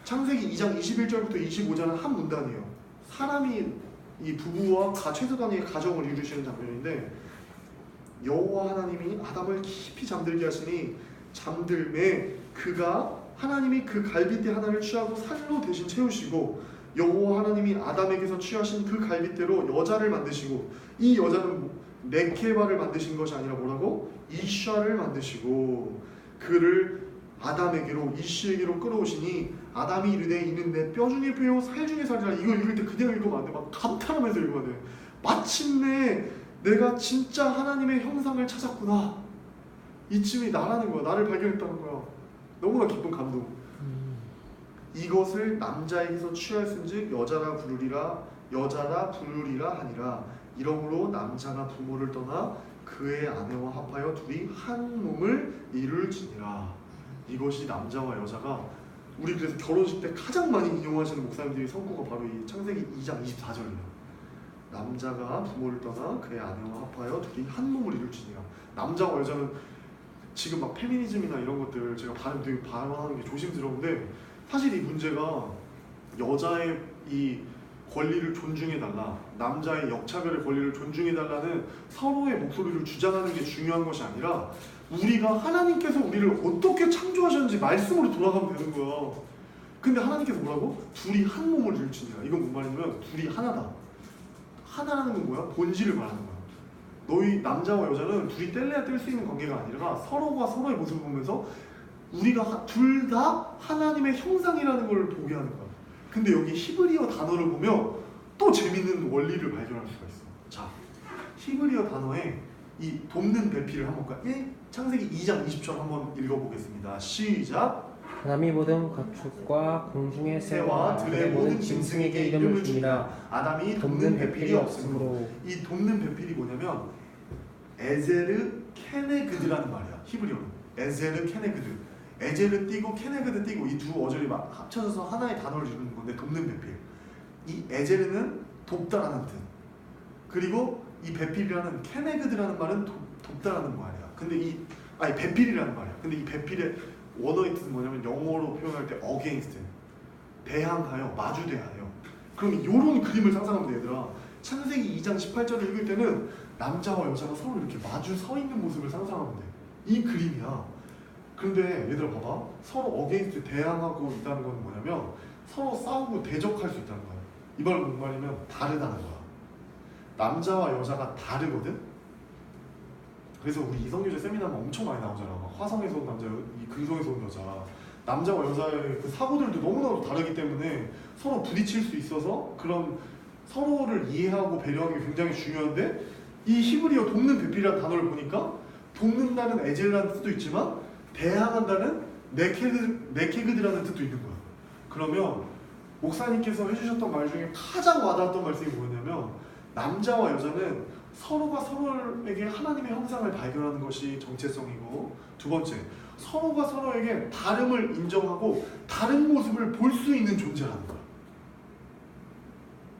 창세기 2장 21절부터 25절은 한 문단이에요. 사람이 이 부부와 최소 단위의 가정을 이루시는 장면인데 여호와 하나님이 아담을 깊이 잠들게 하시니 잠들매 하나님이 그 갈빗대 하나를 취하고 살로 대신 채우시고 여호와 하나님이 아담에게서 취하신 그 갈빗대로 여자를 만드시고 이 여자는 네케바를 만드신 것이 아니라 뭐라고? 이샤를 만드시고 그를 아담에게로 이씨에게로 끌어오시니 아담이 이르되 이는 내 뼈 중에 뼈요 살 중에 살이라. 이거 읽을 때 그냥 읽으면 안 돼. 막 감탄하면서 읽어야 돼. 마침내 내가 진짜 하나님의 형상을 찾았구나. 이쯤이 나라는 거야. 나를 발견했다는 거야. 너무나 기쁜 감동. 이것을 남자에게서 취하였은즉 여자라 부르리라 하니라. 이러므로 남자가 부모를 떠나 그의 아내와 합하여 둘이 한 몸을 이룰지니라. 이것이 남자와 여자가 우리 그래서 결혼식 때 가장 많이 인용하시는 목사님들이 성구가 바로 이 창세기 2장 24절이에요. 남자가 부모를 떠나 그의 아내와 합하여 둘이 한 몸을 이룰지니라. 남자와 여자는 지금 막 페미니즘이나 이런 것들 제가 되게 발언하는 게 조심스러운데 사실 이 문제가 여자의 이 권리를 존중해달라, 남자의 역차별의 권리를 존중해달라는 서로의 목소리를 주장하는 게 중요한 것이 아니라 우리가 하나님께서 우리를 어떻게 창조하셨는지 말씀으로 돌아가면 되는 거야. 근데 하나님께서 뭐라고? 둘이 한 몸을 이룰지니라. 이건 뭔 말이냐면 둘이 하나다. 하나라는 건 뭐야? 본질을 말하는 거야. 너희 남자와 여자는 둘이 뗄래야 뗄 수 있는 관계가 아니라 서로가 서로의 모습을 보면서 우리가 둘 다 하나님의 형상이라는 걸 보게 하는 거야. 근데 여기 히브리어 단어를 보면 또 재밌는 원리를 발견할 수가 있어. 자, 히브리어 단어에 이 돕는 배필을 한번 볼까? 창세기 2장 20절 한번 읽어보겠습니다. 시작. 아담이 모든 가축과 공중의 새와 들의 모든 짐승에게 이름을 주니라. 아담이 돕는 배필이 없으므로. 이 돕는 배필이 뭐냐면 에제르 케네그드라는 말이야. 히브리어는 에제르 케네그드. 에제르 띄고 케네그드 띄고 이 두 어절이 합쳐져서 하나의 단어를 이루는 건데 돕는 배필. 이 에제르는 돕다라는 뜻. 그리고 이 배필이라는 케네그드라는 말은 돕다라는 말이야. 근데 배필이라는 말이야. 근데 이 배필의 원어의 뜻은 뭐냐면 영어로 표현할 때 against, 대항하여, 마주대하여. 그럼 이런 그림을 상상하면 돼, 얘들아. 창세기 2장 18절을 읽을 때는 남자와 여자가 서로 이렇게 마주 서 있는 모습을 상상하면 돼. 이 그림이야. 그런데 얘들아 봐봐. 서로 against, 대항하고 있다는 건 뭐냐면 서로 싸우고 대적할 수 있다는 거야. 이 말은 뭔 말이냐면 다르다는 거야. 남자와 여자가 다르거든? 그래서 우리 이성교제 세미나만 엄청 많이 나오잖아. 화성에서 온 남자, 이 금성에서 온 여자. 남자와 여자의 그 사고들도 너무나도 다르기 때문에 서로 부딪힐 수 있어서 그런 서로를 이해하고 배려하는 게 굉장히 중요한데 이 히브리어 돕는 배필이라는 단어를 보니까 돕는다는 에젤라는 뜻도 있지만 대항한다는 네케그드라는 뜻도 있는 거야. 그러면 목사님께서 해주셨던 말 중에 가장 와닿았던 말씀이 뭐냐면 남자와 여자는 서로가 서로에게 하나님의 형상을 발견하는 것이 정체성이고, 두 번째, 서로가 서로에게 다름을 인정하고 다른 모습을 볼 수 있는 존재라는 거야.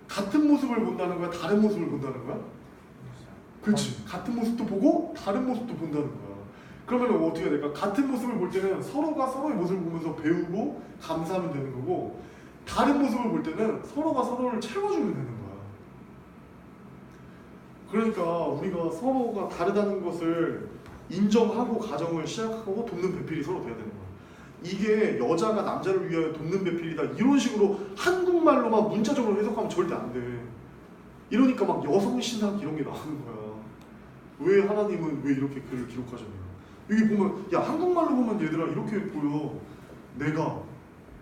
같은 모습을 본다는 거야, 다른 모습을 본다는 거야? 그렇지. 같은 모습도 보고 다른 모습도 본다는 거야. 그러면 어떻게 해야 될까? 같은 모습을 볼 때는 서로가 서로의 모습을 보면서 배우고 감사하면 되는 거고, 다른 모습을 볼 때는 서로가 서로를 채워주면 되는 거야. 그러니까 우리가 서로가 다르다는 것을 인정하고 가정을 시작하고 돕는 배필이 서로 돼야 되는 거야. 이게 여자가 남자를 위하여 돕는 배필이다 이런 식으로 한국말로만 문자적으로 해석하면 절대 안 돼. 이러니까 막 여성신학 이런 게 나오는 거야. 왜 하나님은 왜 이렇게 글을 기록하셨냐. 여기 보면, 야, 한국말로 보면 얘들아 이렇게 보여. 내가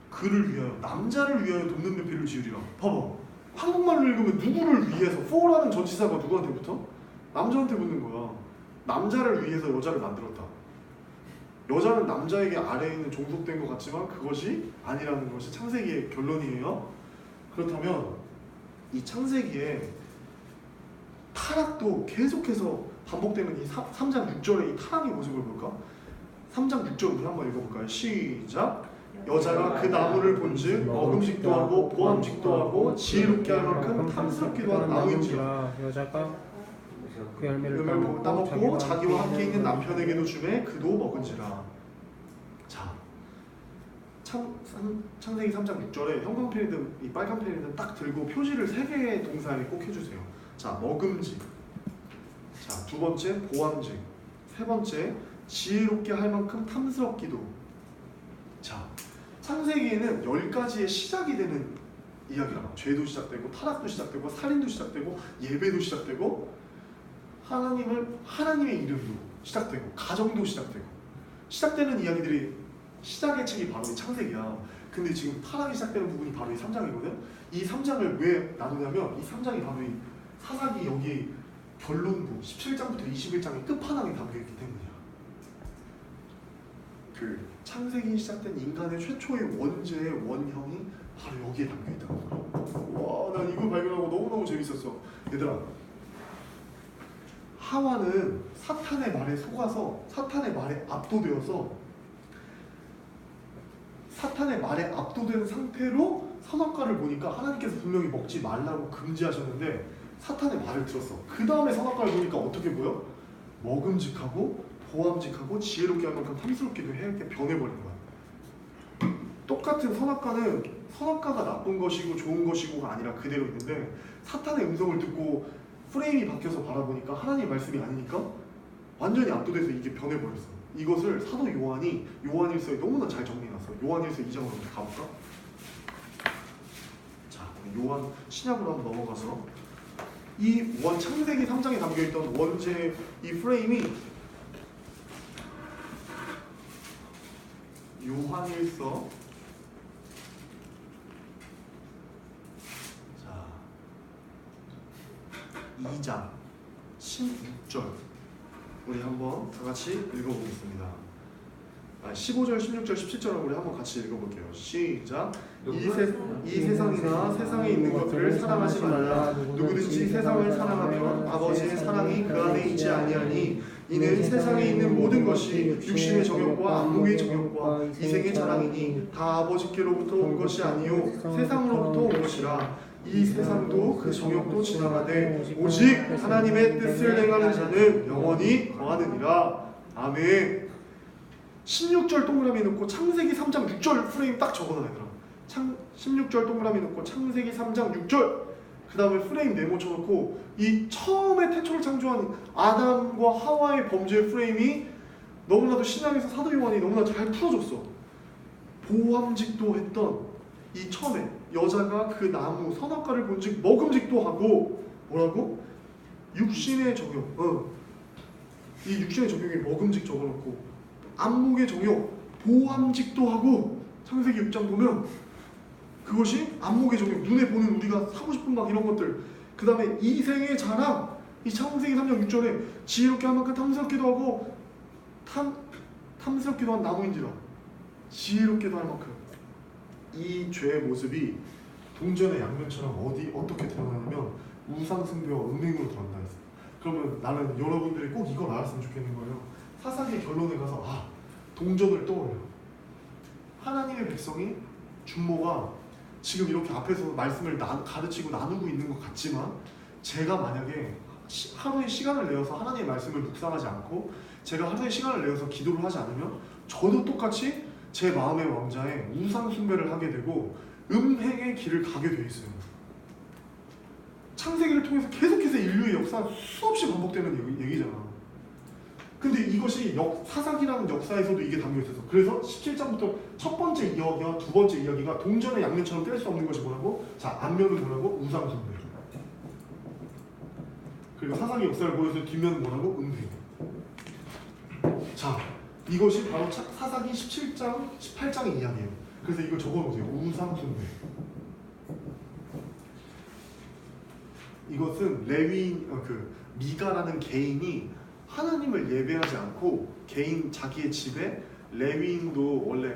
그를 위하여, 남자를 위하여 돕는 배필을 지으리라. 봐봐, 한국말로 읽으면 누구를 위해서, for라는 전치사가 누구한테 붙어? 남자한테 붙는 거야. 남자를 위해서 여자를 만들었다. 여자는 남자에게 아래에 있는 종속된 것 같지만 그것이 아니라는 것이 창세기의 결론이에요. 그렇다면 이 창세기에 타락도 계속해서 반복되는 이 3장 6절의 이 타락의 모습을 볼까? 3장 6절 우리 한번 읽어볼까요? 시작! 여자가 그 나무를 본즉 먹음직도 하고 보암직도 하고 지혜롭게 할 만큼 탐스럽기도 한 나무인지라. 여자가 그 열매를 열매를 따먹고 자기와 함께 있는 남편에게도 주매 그도 먹은지라. 자, 창세기 3장 6절에 형광 펜이든 이 빨간 펜이든 딱 들고 표시를 3개의 동사에 꼭 해주세요. 자, 먹음직. 자, 두 번째 보암직. 세 번째 지혜롭게 할 만큼 탐스럽기도. 자, 창세기에는 10가지의 시작이 되는 이야기가 나와. 죄도 시작되고 타락도 시작되고 살인도 시작되고 예배도 시작되고 하나님의 이름도 시작되고 가정도 시작되고 시작되는 이야기들이 시작의 책이 바로 이 창세기야. 근데 지금 타락이 시작되는 부분이 바로 이 3장이거든. 이 3장을 왜 나누냐면 이 3장이 바로 이 사사기 여기 결론부 17장부터 21장의 끝판왕에 담겨있기 때문이야. 그 창세기 시작된 인간의 최초의 원죄의 원형이 바로 여기에 담겨있다는 거야. 와, 난 이걸 발견하고 너무너무 재밌었어. 얘들아, 하와는 사탄의 말에 속아서 사탄의 말에 압도되어서 사탄의 말에 압도된 상태로 선악과를 보니까 하나님께서 분명히 먹지 말라고 금지하셨는데 사탄의 말을 들었어. 그 다음에 선악과를 보니까 어떻게 보여? 먹음직하고 보암직하고 지혜롭게 할 만큼 탐스럽기도 해. 이렇게 변해버린 거야. 똑같은 선악과가 나쁜 것이고 좋은 것이고가 아니라 그대로 있는데 사탄의 음성을 듣고 프레임이 바뀌어서 바라보니까 하나님의 말씀이 아니니까 완전히 압도돼서 이게 변해버렸어. 이것을 사도 요한이 요한일서에 너무나 잘 정리해놨어. 요한일서 2장으로 가볼까? 자, 요한 신약으로 한번 넘어가서 이 창세기 3장에 담겨있던 원죄의 이 프레임이 요한일서 2장 16절 우리 한번 다 같이 읽어보겠습니다. 15절, 16절, 17절을 우리 한번 같이 읽어볼게요. 시작. 이 세상이나 세상에 있는 것들을 사랑하지 말라. 누구든지 세상을 사랑하면 아버지의 사랑이 그 안에 있지 아니하니 이는 세상에 있는 모든 것이 육신의 정욕과 안목의 정욕과 이생의 자랑이니 다 아버지께로부터 온 것이 아니요 세상으로부터 온 것이라. 이 세상도 그 정욕도 지나가되 오직 하나님의 뜻을 행하는 자는 영원히 거하느니라. 아멘. 16절 동그라미 넣고 창세기 3장 6절 프레임 딱 적어놔 얘들아. 16절 동그라미 넣고 창세기 3장 6절 그 다음에 프레임 네모쳐놓고 이 처음에 태초를 창조한 아담과 하와의 범죄의 프레임이 너무나도 신약에서 사도 요한이 너무나 잘 풀어줬어. 보암직도 했던 이 처음에 여자가 그 나무 선악과를 본즉 먹음직도 하고 뭐라고? 육신의 정욕. 이 육신의 정욕이 먹음직 적어놓고 안목의 정욕 보암직도 하고 창세기 6장 보면 그것이 안목의 정욕 눈에 보는 우리가 사고 싶은 막 이런 것들 그 다음에 이생의 자랑 이 창세기 3장 6절에 지혜롭게 할 만큼 탐스럽기도 하고 탐스럽기도 한 나무인지라 지혜롭게도 할 만큼 이 죄의 모습이 동전의 양면처럼 어떻게 드러나냐면 우상숭배와 음행으로 드러난다 했어요. 그러면 나는 여러분들이 꼭 이걸 알았으면 좋겠는 거예요. 사사기의 결론에 가서 동전을 떠올려. 하나님의 백성이 준모가 지금 이렇게 앞에서 말씀을 가르치고 나누고 있는 것 같지만 제가 만약에 하루에 시간을 내어서 하나님의 말씀을 묵상하지 않고 제가 하루에 시간을 내어서 기도를 하지 않으면 저도 똑같이 제 마음의 왕자에 우상 숭배를 하게 되고 음행의 길을 가게 돼 있어요. 창세기를 통해서 계속해서 인류의 역사는 수없이 반복되는 얘기잖아. 근데 이것이 사사기라는 역사에서도 이게 담겨 있어서 그래서 17장부터 첫 번째 이야기와 두 번째 이야기가 동전의 양면처럼 뗄 수 없는 것이 뭐라고? 자, 앞면은 뭐라고? 우상 숭배. 그리고 사사기 역사를 보여서 뒷면은 뭐라고? 음행. 자, 이것이 바로 사사기 17장, 18장의 이야기예요. 그래서 이걸 적어놓으세요. 우상 숭배. 이것은 레위인, 미가라는 개인이 하나님을 예배하지 않고 자기의 집에 레위인도 원래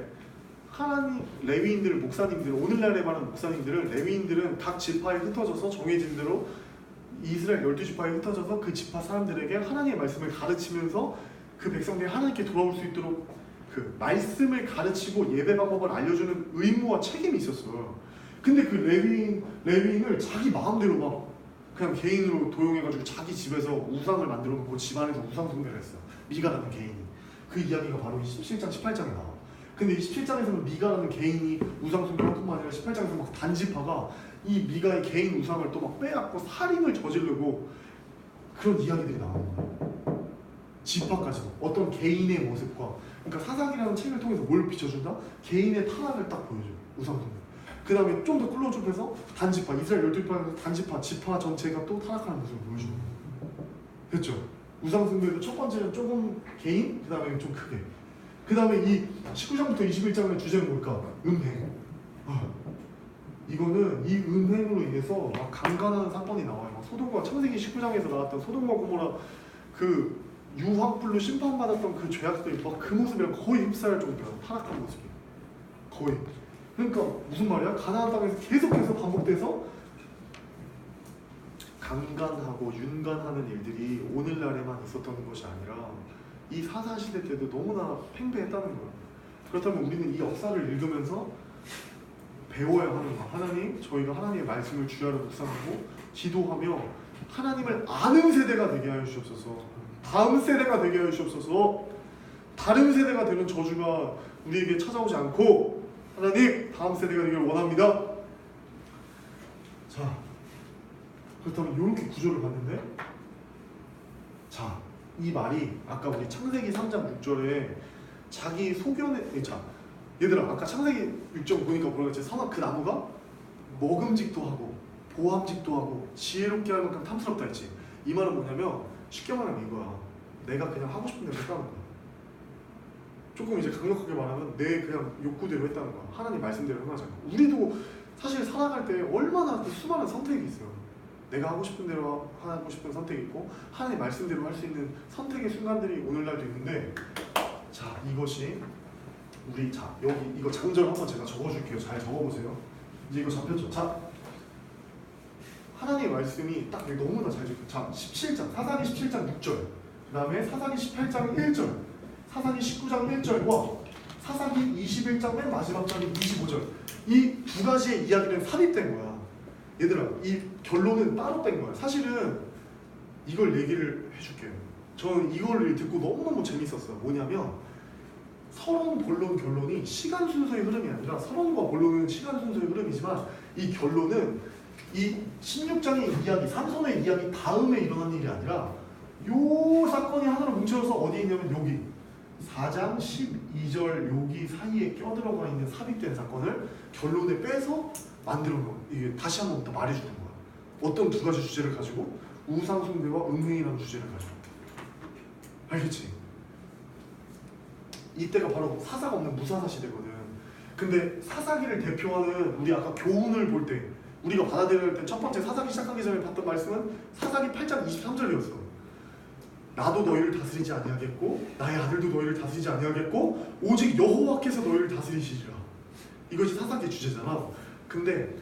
레위인들을 목사님들 오늘날에 말하는 목사님들은 레위인들은 각 지파에 흩어져서 정해진 대로 이스라엘 12지파에 흩어져서 그 지파 사람들에게 하나님의 말씀을 가르치면서 그 백성들이 하나님께 돌아올 수 있도록 그 말씀을 가르치고 예배 방법을 알려주는 의무와 책임이 있었어요. 근데 그 레위인을 자기 마음대로 막 그냥 개인으로 도용해가지고 자기 집에서 우상을 만들어 놓고 집안에서 우상 숭배를 했어요. 미가라는 개인이. 그 이야기가 바로 17장, 18장에 나와. 근데 이 17장에서는 미가라는 개인이 우상 숭배할 뿐만 아니라 18장에서 막 단지파가 이 미가의 개인 우상을 또 막 빼앗고 살인을 저지르고 그런 이야기들이 나오는 거예요. 지파까지도. 어떤 개인의 모습과 그러니까 사사기라는 책을 통해서 뭘 비춰준다? 개인의 타락을 딱 보여줘. 우상 숭배. 그 다음에 좀 더 클로즈업해서 단지파, 이스라엘 12지파에서 단지파, 지파 전체가 또 타락하는 모습을 보여주는 거예요. 됐죠? 우상 숭배도 첫 번째는 조금 개인, 그 다음에 좀 크게. 그 다음에 이 19장부터 21장의 주제는 뭘까? 음행. 이거는 이 음행으로 인해서 막 강간하는 사건이 나와요. 막 소돔과 창세기 19장에서 나왔던 소돔과 고모라 그 유황불로 심판받았던 그 죄악들이 막 그 모습이랑 거의 흡사할 정도로 타락한 모습이에요. 거의. 그러니까 무슨 말이야? 가나안 땅에서 계속해서 반복돼서 강간하고 윤간하는 일들이 오늘날에만 있었던 것이 아니라 이 사사시대 때도 너무나 팽배했다는 거야. 그렇다면 우리는 이 역사를 읽으면서 배워야 하는 거야. 하나님, 저희가 하나님의 말씀을 주야로 묵상하고 기도하며 하나님을 아는 세대가 되게 하여 주옵소서. 다음 세대가 되게 하여 주옵소서. 다른 세대가 되는 저주가 우리에게 찾아오지 않고 하나님, 다음 세대가 되기를 원합니다. 자, 그렇다면 이렇게 구조를 봤는데, 자, 이 말이 아까 우리 창세기 3장 6절에 자기 소견에, 자, 얘들아, 아까 창세기 6절 보니까 뭐라 그랬지? 선악 그 나무가 먹음직도 하고 보암직도 하고 지혜롭게 할 만큼 탐스럽다 했지. 이 말은 뭐냐면 쉽게 말하면 이거야. 내가 그냥 하고 싶은 대로 했다는 거야. 조금 이제 강력하게 말하면 내 그냥 욕구대로 했다는 거야. 하나님 말씀대로 행하잖아. 우리도 사실 살아갈 때 얼마나 그 수많은 선택이 있어요. 내가 하고 싶은 대로 하고 싶은 선택이 있고 하나님 말씀대로 할 수 있는 선택의 순간들이 오늘날도 있는데, 자, 이것이 우리, 자, 여기 이거 장절 한번 제가 적어줄게요. 잘 적어보세요. 이제 이거 잡혔죠? 자, 하나님의 말씀이 딱 여기 너무나 잘 적혀. 자, 17장 사사기 17장 6절, 그 다음에 사사기 18장 1절, 사사기 19장 1절과 사사기 21장 맨 마지막 장인 25절, 이 두 가지의 이야기는 삽입된 거야. 얘들아, 이 결론은 따로 뺀 거야. 사실은 이걸 얘기를 해줄게요. 저는 이걸 듣고 너무너무 재밌었어요. 뭐냐면 서론, 본론, 결론이 시간 순서의 흐름이 아니라, 서론과 본론은 시간 순서의 흐름이지만 이 결론은 이 16장의 이야기, 삼손의 이야기 다음에 일어난 일이 아니라 요 사건이 하나로 뭉쳐져서 어디에 있냐면 여기 4장 12절 여기 사이에 껴들어가 있는 삽입된 사건을 결론에 빼서 만들어 놓은, 이게 다시 한 번 더 말해주는 거야. 어떤 두 가지 주제를 가지고 우상숭배와 음행이라는 주제를 가지고. 알겠지? 이때가 바로 사사가 없는 무사사 시대거든. 근데 사사기를 대표하는 우리 아까 교훈을 볼 때 우리가 받아들여야 할 때 첫 번째 사사기 시작하기 전에 봤던 말씀은 사사기 8장 23절이었어. 나도 너희를 다스리지 아니하겠고 나의 아들도 너희를 다스리지 아니하겠고 오직 여호와께서 너희를 다스리시리라. 이것이 사사기의 주제잖아. 근데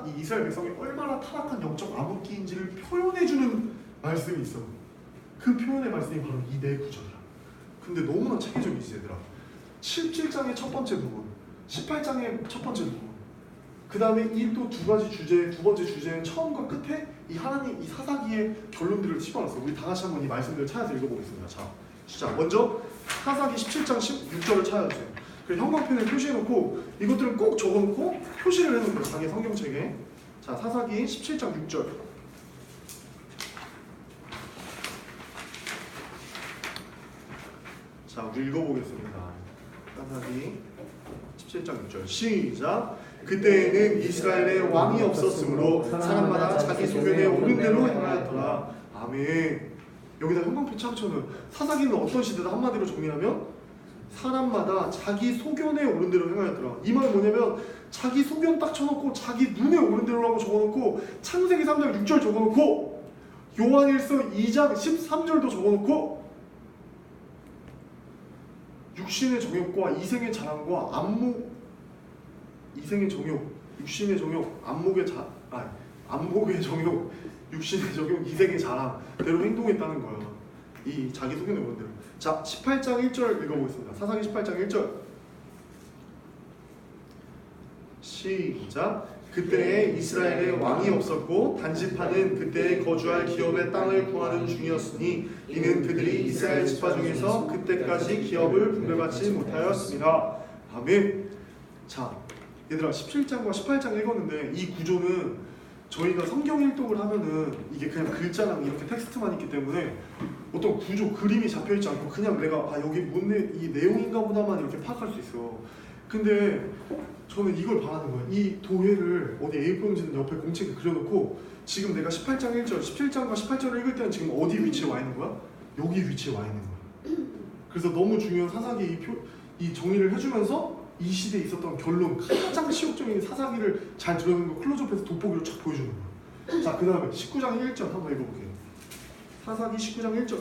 이 이스라엘 백성이 얼마나 타락한 영적 암흑기인지를 표현해주는 말씀이 있어. 그 표현의 말씀이 바로 이 네 구절이야. 근데 너무나 체계적이지 얘들아. 17장의 첫 번째 부분, 18장의 첫 번째 부분, 그 다음에 이 또 두 가지 주제, 두 번째 주제는 처음과 끝에 이 하나님, 이 사사기의 결론들을 집어넣었어. 우리 다 같이 한번 이 말씀들을 찾아서 읽어보겠습니다. 자, 시작. 먼저 사사기 17장 16절을 찾아주세요. 그래서 형광펜을 표시해놓고 이것들은 꼭 적어놓고 표시를 해놓은 거예요. 자기 성경책에. 자, 사사기 17장 6절. 자, 우리 읽어보겠습니다. 사사기 17장 6절 시작. 그때에는 이스라엘에 왕이 없었으므로 사람마다 자기 소견에 옳은 대로 행하였더라. 아멘. 여기다 형광펜 착쳐는 사사기는 어떤 시대다 한마디로 정리하면 사람마다 자기 소견에 옳은 대로 행하였더라. 이 말은 뭐냐면 자기 소견 딱 쳐놓고 자기 눈에 옳은 대로라고 적어놓고 창세기 3장 6절 적어놓고 요한일서 2장 13절도 적어놓고 육신의 정욕과 이생의 자랑과 이생의 정욕, 육신의 정욕, 안목의 정욕, 육신의 정욕, 이생의 자랑대로 행동했다는 거야. 이 자기 소견에 옳은 대로. 자, 18장 1절 읽어보겠습니다. 사사기 18장 1절 시작. 그때에 이스라엘에 왕이 없었고 단지파는 그때에 거주할 기업의 땅을 구하는 중이었으니 이는 그들이 이스라엘 지파 중에서 그때까지 기업을 분배받지 못하였습니다. 아멘. 자, 얘들아 17장과 18장 읽었는데 이 구조는 저희가 성경 일독을 하면은 이게 그냥 글자랑 이렇게 텍스트만 있기 때문에 어떤 구조, 그림이 잡혀있지 않고 그냥 내가 여기 이 내용인가 보다만 이렇게 파악할 수 있어. 근데 저는 이걸 바라는 거야. 이 도회를 어디 A4 용지는 옆에 공책에 그려놓고 지금 내가 18장 1절, 17장과 18절을 읽을 때는 지금 어디 위치에 와 있는 거야? 여기 위치에 와 있는 거야. 그래서 너무 중요한 사사기 이 정리를 해주면서 이 시대에 있었던 결론, 가장 치욕적인 사사기를 잘 드러내는 거 클로즈업해서 돋보기로 쫙 보여주는 거야. 자, 그 다음에 19장 1절 한번 읽어볼게요. 사사기 19장 1절.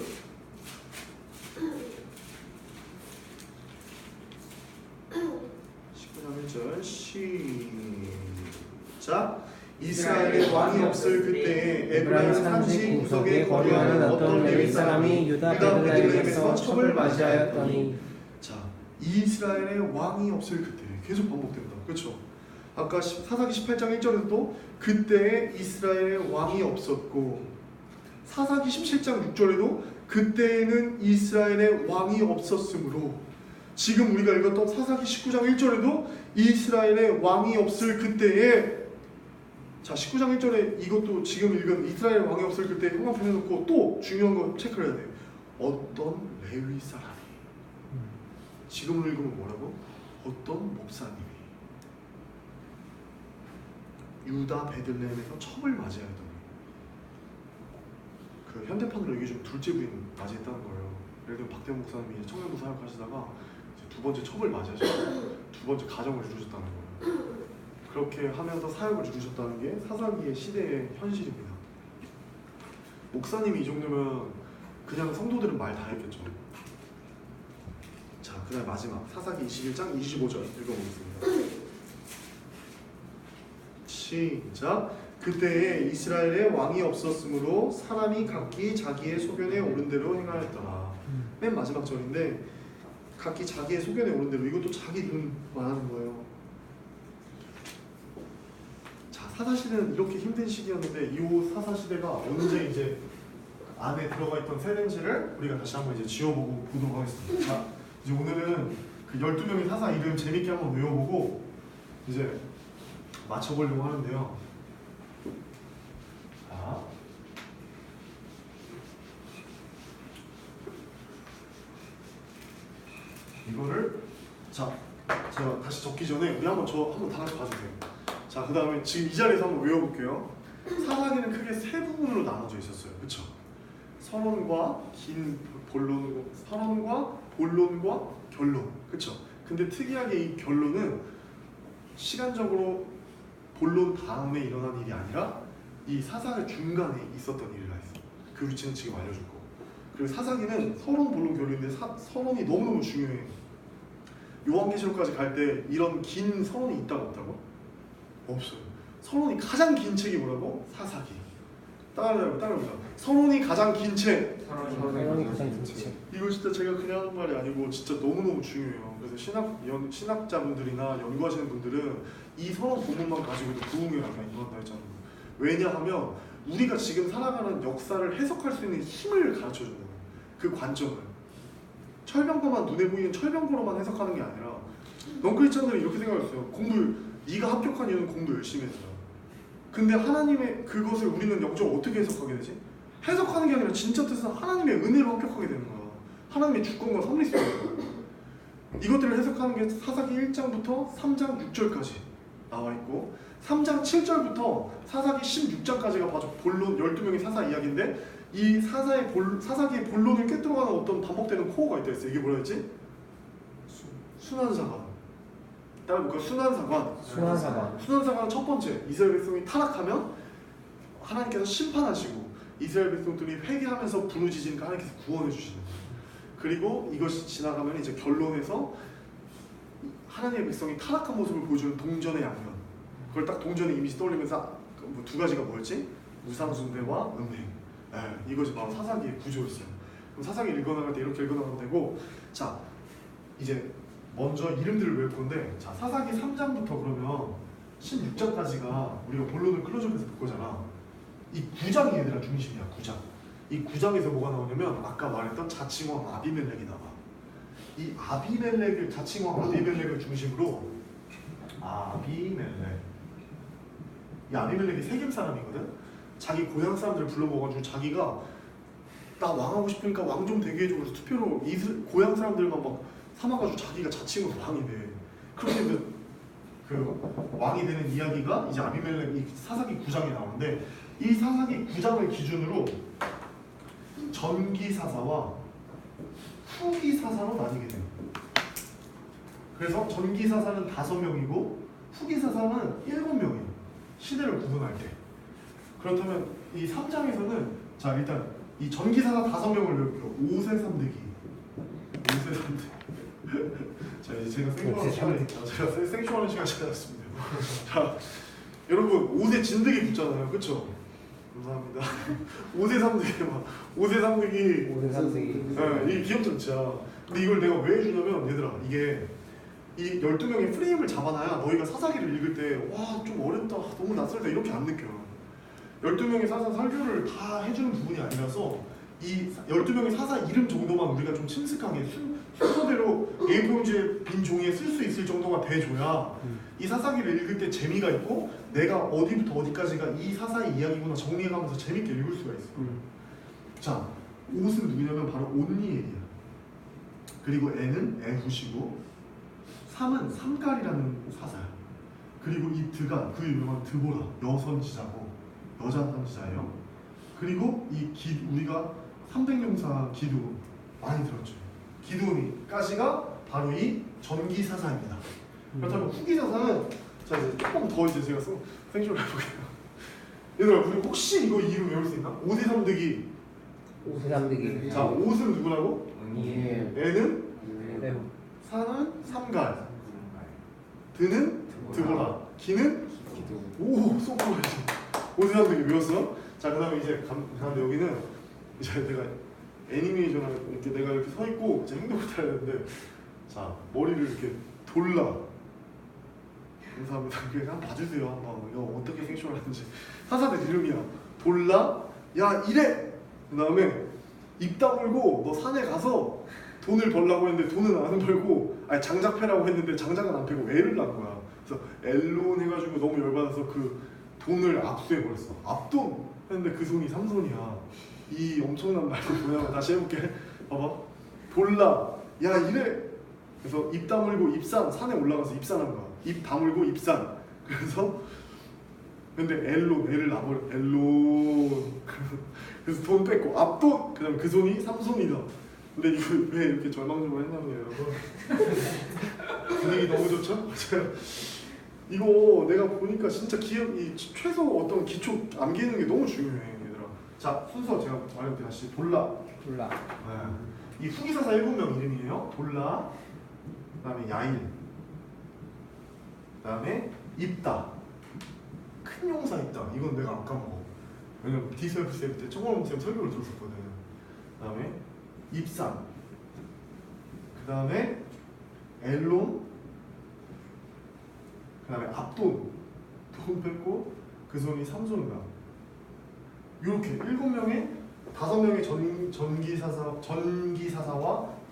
1절 시작. 이스라엘에 왕이 없을 그때에 에브라임 산지 구석에 거류하는 어떤 레위 사람이 유다 베들레헴에서 첩을 맞이하였더니. 자, 이스라엘에 왕이 없을 그때 계속 반복된다. 그렇죠? 아까 사사기 18장 1절에도 그때에 이스라엘에 왕이 없었고 사사기 17장 6절에도 그때에는 이스라엘에 왕이 없었으므로 지금 우리가 읽었던 사사기 19장 1절에도 이스라엘에 왕이 없을 그때에 자 19장 1절에 이것도 지금 읽은 이스라엘에 왕이 없을 그때 형광펜 해놓고 또 중요한 거 체크를 해야 돼요. 어떤 레위 사람이 지금으로 읽으면 뭐라고? 어떤 목사님이 유다 베들레헴에서 첩을 맞이하였더니 그 현대판으로 얘기해주면 둘째 부인 맞이했다는 거예요. 예를 들면 박대원 목사님이 이제 청년부 사역하시다가 두 번째 첩을 맞이하셔서 두 번째 가정을 이루셨다는 거예요. 그렇게 하면서 사역을 이루셨다는 게 사사기의 시대의 현실입니다. 목사님이 이 정도면 그냥 성도들은 말 다 했겠죠. 자, 그 다음 마지막 사사기 21장 25절 읽어보겠습니다. 시작. 그때에 이스라엘에 왕이 없었으므로 사람이 각기 자기의 소견에 옳은 대로 행하였더라. 맨 마지막 절인데 각기 자기의 소견에 옳은 대로 이것도 자기 눈 말하는 거예요. 자, 사사시대는 이렇게 힘든 시기였는데 이 사사시대가 언제 이제 안에 들어가 있던 세렌지를 우리가 다시 한번 이제 지워보고 보도록 하겠습니다. 자, 이제 오늘은 그 12명의 사사 이름 재밌게 한번 외워보고 이제 맞춰보려고 하는데요. 자, 이거를 자 제가 다시 적기 전에 우리 한번 다 같이 봐주세요. 자, 그 다음에 지금 이 자리에서 한번 외워볼게요. 사사기는 크게 세 부분으로 나눠져 있었어요. 그렇죠? 선언과 긴 본론, 선언과 본론과 결론. 그렇죠? 근데 특이하게 이 결론은 시간적으로 본론 다음에 일어난 일이 아니라 이 사사기 중간에 있었던 일이라 했어. 그 위치는 지금 알려줄 거. 그리고 사사기는 서론, 본론, 결론인데 서론이 너무너무 중요해. 요한계시록까지 갈 때 이런 긴 서론이 있다고 없다고? 없어요. 서론이 가장 긴 책이 뭐라고? 사사기. 따라해보자. 선원이 가장 긴 책. 사랑이 가장 좋지. 이거 진짜 제가 그냥 하는 말이 아니고 진짜 너무너무 중요해요. 그래서 신학자분들이나 연구하시는 분들은 이 선언 본문만 가지고도 부흥회를 아까 인도한다 했잖아요. 왜냐하면 우리가 지금 살아가는 역사를 해석할 수 있는 힘을 가르쳐준다는 거예요. 그 관점을. 철병거만 눈에 보이는 철병거로만 해석하는 게 아니라 넌크리스천들이 이렇게 생각했어요. 네가 합격한 이유는 공부 열심히 했어요. 근데 하나님의 그것을 우리는 영적으로 어떻게 해석하게 되지? 해석하는 게 아니라 진짜 뜻은 하나님의 은혜로 합격하게 되는 거야. 하나님의 주권과 섭리성인 거야. 이것들을 해석하는 게 사사기 1장부터 3장 6절까지 나와 있고 3장 7절부터 사사기 16장까지가 바로 본론 12명의 사사 이야기인데 이 사사기의 본론을 꿰뚫어가는 어떤 반복되는 코어가 있다 했어요. 이게 뭐라 했지? 순환사관. 따라볼까요? 순환사관. 순환사관은 첫 번째, 이스라엘 백성이 타락하면 하나님께서 심판하시고 이스라엘 백성들이 회개하면서 부르짖으니까 하나님께서 구원해 주시는 거예요. 그리고 이것이 지나가면 이제 결론에서 하나님의 백성이 타락한 모습을 보여주는 동전의 양면. 그걸 딱 동전의 이미지 떠올리면서 두 가지가 뭐였지? 우상숭배와 음행. 이것이 바로 사사기의 구조였어요. 그럼 사사기 읽어나갈 때 이렇게 읽어나가면 되고, 자 이제 먼저 이름들을 외울 건데, 자 사사기 3장부터 그러면 16장까지가 우리가 본론을 클로즈업해서 볼 거잖아. 이 9장이 얘들아 중심이야. 9장. 이 9장에서 뭐가 나오냐면 아까 말했던 자칭왕 아비멜렉이 나와. 이 아비멜렉을 자칭왕 아비멜렉을 중심으로 이 아비멜렉이 세겜 사람이거든. 자기 고향 사람들 불러 모아가지고 자기가 나 왕하고 싶으니까 왕 좀 되게 해줘. 그래서 투표로 고향 사람들만 막 삼아가지고 자기가 자칭으로 왕이 돼. 그렇게 그 왕이 되는 이야기가 이제 아비멜렉 이 사사기 9장에 나오는데, 이 사사기 9장을 기준으로 전기 사사와 후기 사사로 나뉘게 돼요. 그래서 전기 사사는 5명이고 후기 사사는 7명이에요. 시대를 구분할 때. 그렇다면 이 3장에서는 자 일단 이 전기 사사 5명을 외울게요. 5세 3대기. 자 이제 제가 생쇼하는 시간 찾았습니다. 자 여러분 5세 진드기 붙잖아요, 그렇죠? 감사합니다. 5세 3대기 5세 3대기. 네, 이 기억 전체야. 근데 이걸 내가 왜 해주냐면 얘들아, 이게 이 12명의 프레임을 잡아놔야 너희가 사사기를 읽을 때 와 좀 어렵다, 너무 낯설다 이렇게 안 느껴. 12명의 사사 설교를 다 해주는 부분이 아니라서 이 12명의 사사 이름 정도만 우리가 좀 침식하게 순서대로 A4용지에 빈 종이에 쓸 수 있을 정도가 돼줘야 이 사사기를 읽을 때 재미가 있고 내가 어디부터 어디까지가 이 사사의 이야기구나 정리해가면서 재밌게 읽을 수가 있어. 자, 옷은 누구냐면 바로 온니엘이야. 그리고 애는 애후시고 3은 삼갈이라는 사사야. 그리고 이 드가 그 유명한 드보라 여선지자고 여자 선지자예요. 그리고 우리가 300용사 기드온 많이 들었죠. 기드온이까지가 바로 이 전기 사사입니다. 그렇다면 후기 사사는 자 이제 조금 더 이제 제가 생쇼를 해볼게요. 얘들아, 우리 혹시 이거 이름 외울 수 있나? 5세 3대기. 자, 옷은 누구라고? 애는? 사는 삼갈. 드는? 드보라. 기는? 오, 쏙보라지. 5세 3대기 외웠어? 자, 그 다음에 이제 가는데 여기는 이제 내가 애니메이션을 이렇게 내가 이렇게 서 있고 이제 행동을 타야 되는데, 자 머리를 이렇게 돌라. 감사합니다. 그냥 한번 봐주세요. 한번 이거 어떻게 생쇼를 하는지. 사사들 이름이야. 돌라. 야 이래. 그 다음에 입 다물고 너 산에 가서 돈을 벌라고 했는데 돈은 안 벌고, 아니 장작 패라고 했는데 장작은 안 패고 애를 낳은 거야. 그래서 엘론 해가지고 너무 열받아서 그 돈을 압수해 버렸어. 압돈 했는데 그 손이 삼손이야. 이 엄청난 말고 뭐냐면 다시 해볼게. 봐봐. 돌라. 야 이래. 그래서 입 다물고 입산, 산에 올라가서 입산한 거야. 입 다물고 입산. 그래서 근데 엘론, 애를 낳아버려. 엘론. 그래서 돈 뺏고 압돈. 그다음 그 손이 삼손이다. 근데 이거 왜 이렇게 절망적으로 했냐면요, 여러분. 분위기 너무 좋죠? 이거 내가 보니까 진짜 이 최소 어떤 기초 암기하는 게 너무 중요해, 얘들아. 자, 순서 제가 말해볼게요. 다시 돌라. 네. 이 후기사사 7명 이름이에요. 돌라. 그다음에 야일. 그다음에 입다. 큰 용사 입다. 이건 내가 안 까먹어. 왜냐면 D12 때 청원 목사님 설교를 들었었거든. 그 다음에 입산, 그 다음에 엘론, 그 다음에 압돈, 돈 뺐고 그 손이 삼손인가. 이렇게 7명의 5명의 전기사사와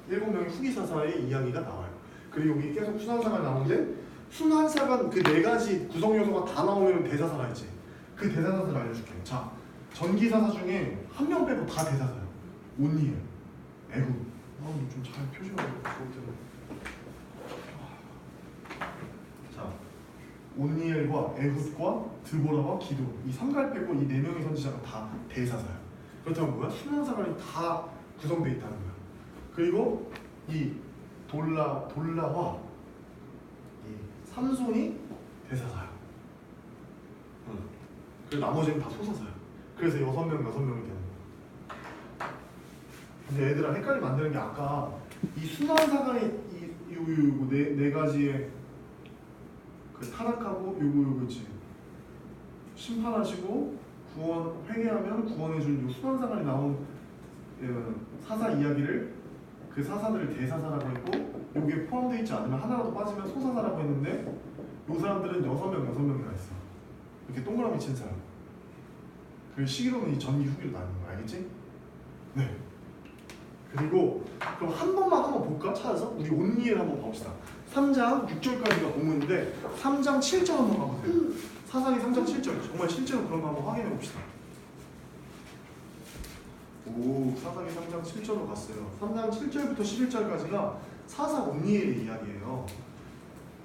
7명의 후기사사의 이야기가 나와요. 그리고 여기 계속 순환사가 나오는데 순환사가 그 4가지 구성 요소가 다 나오면 대사사가 있지. 그 대사사를 알려줄게요. 자, 전기사사 중에 한 명 빼고 다 대사사예요. 온니엘, 에훗. 좀 잘 표시하고 자, 온니엘과 에훗과 드보라와 기도 이 3갈 빼고 이 4명의 선지자가 다 대사사예요. 그렇다면 뭐야? 순환사관이 다 구성되어 있다는 거야. 그리고 이 돌라와 이 삼손이 대사사야. 그리고 나머지는 다 소사사야. 그래서 6명이 되는 거야. 근데 얘들아 헷갈리면 안 되는 게 아까 이 순환사관이 요 네 가지의 그 타락하고 요거 있지. 심판하시고 구원 회개하면 구원해준 요 순환사관이 나온 사사 이야기를 그 사사들을 대사사라고 했고 여기에 포함되어 있지 않으면 하나라도 빠지면 소사사라고 했는데 요 사람들은 6명이나 있어. 이렇게 동그라미 친 사람. 그 시기로는 이 전기 후기로 나누는 거 알겠지? 네. 그리고 그럼 한번 볼까? 찾아서 우리 온니엘 한번 봅시다. 3장 6절까지가 본문인데 3장 7절 한번 가보세요. 사사기 3장 7절 정말 실제로 그런 거 한번 확인해 봅시다. 오, 사사기 3장 7절로 갔어요. 3장 7절부터 11절까지가 사사 온니엘의 이야기예요.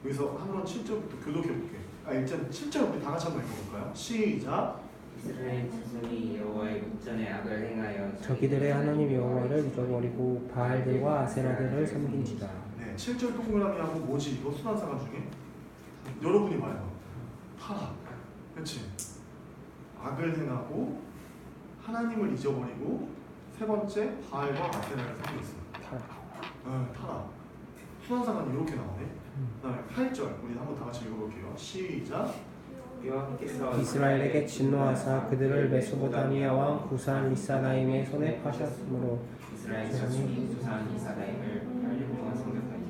여기서 한번 7절부터 교독해 볼게. 일단 7절 우리 다 같이 한번 읽어볼까요? 시작. 이스라엘 자손이 여호와의 목전에 악을 행하여 저기들의 하나님 여호와를 잊어버리고 바알들과 아세라들을 섬긴지라. 네, 7절 동그라미하고 뭐지 이거 순환사관 중에? 여러분이 말해봐. 타락. 그렇지? 악을 행하고 하나님을 잊어버리고 세 번째 바알과 아세라를 섬겼어. 타락. 타락. 순환사관이 이렇게 나오네. 그다음에 8절 우리 한번 다 같이 읽어볼게요. 시작. 여호와께서 이스라엘에게 진노하사 그들을 메소포타미아 왕 구산 리사나임의 손에 파셨으므로 이스라엘 자손이 두산 리사나임을 8년 동안 섬겼더니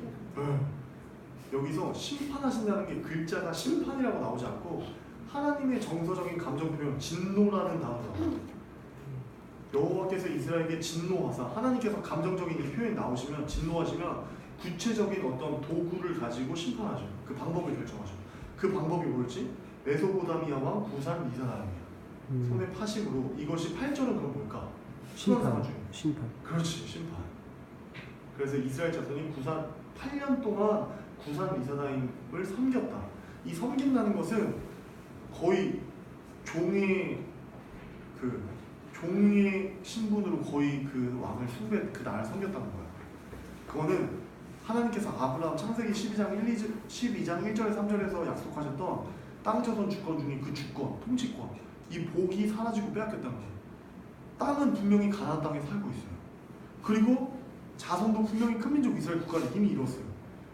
여기서 심판하신다는 게 글자가 심판이라고 나오지 않고 하나님의 정서적인 감정 표현 진노라는 단어가 나와요. 여호와께서 이스라엘에게 진노하사 하나님께서 감정적인 이 표현이 나오시면 진노하시면 구체적인 어떤 도구를 가지고 심판하죠. 그 방법을 결정하죠. 그 방법이 뭐였지? 메소포타미아 왕 구산 리사나임이야. 손에 파심으로 이것이 8절은 그럼 뭘까? 심판. 중에. 심판. 그렇지, 심판. 그래서 이스라엘 자손이 8년 동안 구산 리사나임을 섬겼다. 이 섬긴다는 것은 거의 종의 신분으로 거의 그 왕을 그 나라를 섬겼다는 거야. 그거는 하나님께서 아브라함 창세기 12장 1절에서 3절에서 약속하셨던 땅, 자손, 주권 중에 그 주권, 통치권, 이 복이 사라지고 빼앗겼다는 거예요. 땅은 분명히 가나안 땅에 살고 있어요. 그리고 자손도 분명히 큰 민족 이스라엘 국가를 이미 이뤘어요.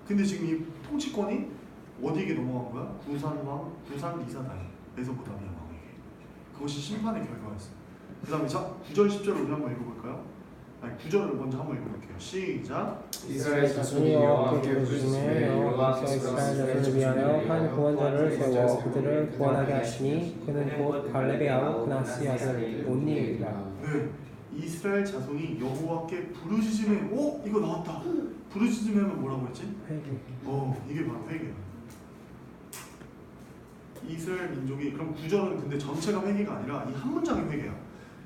근데 지금 이 통치권이 어디에게 넘어간 거야? 구산 리사나임, 메소포타미아 왕에게. 그것이 심판의 결과였어요. 그 다음에 9절, 10절을 우리 한번 읽어볼까요? 9절을 먼저 한번 읽어볼게요. 시작. 이스라엘 자손이 여호와께 부르짖으며 여호와께서 이스라엘 자손을 위하여 한 구원자를 세워 그들을 구원하게 하시니 그는 곧 갈렙의 아우 그나스의 아들 온니엘이라. 네, 이스라엘 자손이 여호와께 부르짖으면 이거 나왔다. 부르짖으면 뭐라고 했지? 회개. 이게 바로 회개야. 이스라엘 민족이 그럼 9절은 근데 전체가 회개가 아니라 이 한 문장이 회개야.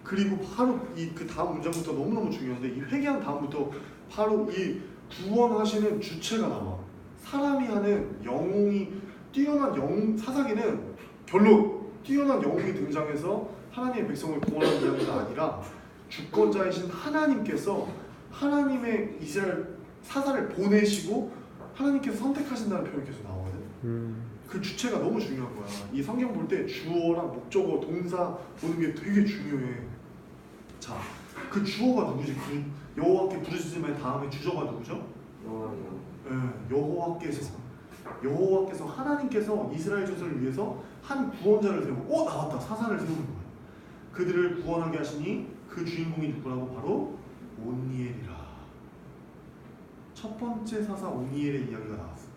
그리고 바로 그 다음 문장부터 너무너무 중요한데 이 회개한 다음부터 바로 이 구원하시는 주체가 나와. 사람이 하는 영웅이 뛰어난 사사기는 별로 뛰어난 영웅이 등장해서 하나님의 백성을 구원하는 이야기가 아니라 주권자이신 하나님께서 하나님의 이스라엘 사사를 보내시고 하나님께서 선택하신다는 표현이 계속 나오거든. 그 주체가 너무 중요한 거야. 이 성경 볼 때 주어랑 목적어, 동사 보는 게 되게 중요해. 자, 그 주어가 누구지? 그 여호와께 부르짖으면 다음에 주저가 누구죠? 여호와께서 하나님께서 이스라엘 자손을 위해서 한 구원자를 세우고 나왔다. 사사를 세우는 거야. 그들을 구원하게 하시니 그 주인공이 누구라고? 바로 온니엘이라. 첫 번째 사사 온니엘의 이야기가 나왔어.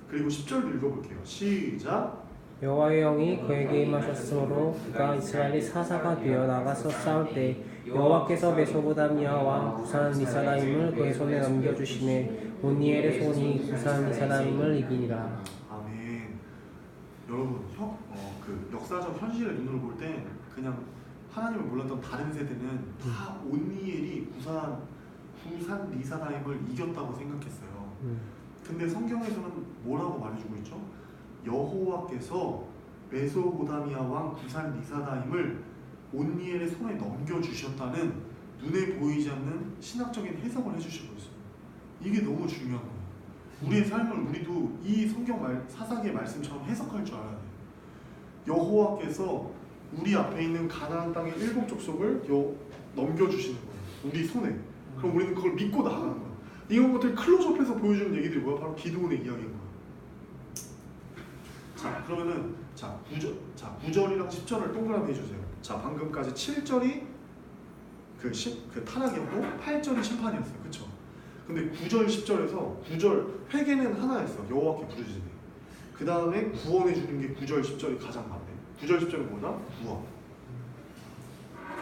그리고 10절도 읽어볼게요. 시작. 여호와의 영이 그에게 임하셨으므로 그가 이스라엘의 사사가 되어 나가서 싸울 때 여호와께서 메소포타미아 왕 구산 리사다임을 그의 손에 넘겨주시매 온니엘의 손이 구산 리사다임을 이기니라. 아멘. 여러분, 그 역사적 현실의 눈으로 볼 때 그냥 하나님을 몰랐던 다른 세대는 다 온니엘이 구산 리사다임을 이겼다고 생각했어요. 근데 성경에서는 뭐라고 말해주고 있죠? 여호와께서 메소포타미아 왕 구산 리사다임을 온니엘의 손에 넘겨주셨다는 눈에 보이지 않는 신학적인 해석을 해주시고 있어요. 이게 너무 중요한 거예요. 우리의 삶을 우리도 이 성경 사사기의 말씀처럼 해석할 줄 알아야 돼요. 여호와께서 우리 앞에 있는 가나안 땅의 7 족속을 넘겨주시는 거예요. 우리 손에. 그럼 우리는 그걸 믿고 나가는 거예요. 이런 것들 클로즈업해서 보여주는 얘기들이 뭐야? 바로 기드온의 이야기인 거예요. 자, 그러면은 9절이랑 10절을 동그라미 해주세요. 자, 방금까지 7절이 그 타락이었고 8절이 심판이었어요. 그쵸? 근데 9절, 10절에서 9절 회개는 하나였어. 여호와께 부르짖으니. 그 다음에 구원해 주는 게 9절, 10절이 가장 많네. 9절, 10절은 뭐다? 구원.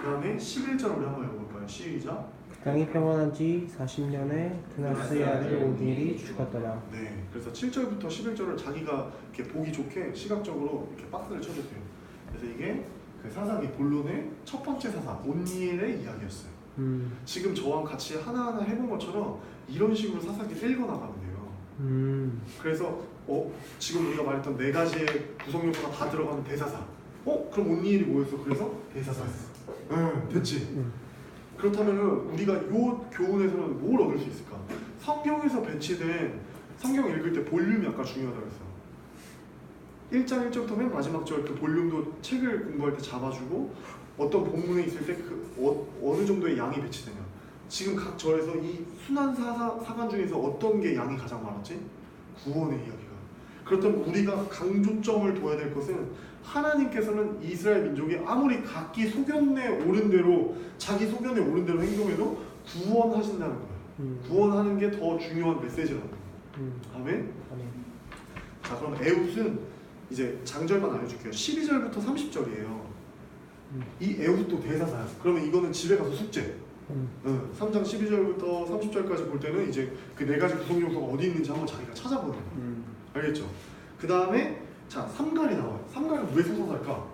그 다음에 11절 우리 한번 읽어볼까요? 시작. 땅이 평안한 지 40년에 드나스의 아들 온니엘이 죽었더라. 네, 그래서 7절부터 11절을 자기가 이렇게 보기 좋게 시각적으로 이렇게 박스를 쳐줬대요. 그래서 이게 그 사사기 본론의 첫 번째 사사 온니엘의 이야기였어요. 지금 저와 같이 하나하나 해본 것처럼 이런 식으로 사사기를 읽어나가면 돼요. 그래서 지금 우리가 말했던 4가지의 구성 요소가 다 들어가는 대사사. 그럼 온니엘이 뭐였어? 그래서 대사사였어. 됐지? 그렇다면 우리가 이 교훈에서는 뭘 얻을 수 있을까? 성경에서 배치된 성경 읽을 때 볼륨이 아까 중요하다고 했어. 1장 1절부터 맨 마지막 절 그 볼륨도 책을 공부할 때 잡아주고 어떤 본문에 있을 때 어느 정도의 양이 배치되냐. 지금 각 절에서 이 순환 사관 중에서 어떤 게 양이 가장 많았지? 구원의 이야기가. 그렇다면 우리가 강조점을 둬야 될 것은 하나님께서는 이스라엘 민족이 아무리 각기 소견에 오른 대로 자기 소견에 오른 대로 행동해도 구원하신다는 거예요. 구원하는 게 더 중요한 메시지라는 거예요. 아멘? 자, 그럼 에웃은 이제 장절만 알려줄게요. 12절부터 30절이에요. 이 에웃도 대사사야. 그러면 이거는 집에 가서 숙제. 3장 12절부터 30절까지 볼 때는 이제 그 4가지 구성 요소가 어디 있는지 한번 자기가 찾아보는 거예요. 알겠죠? 그 다음에 자, 삼갈이 나와요. 삼갈은 왜 소설할까?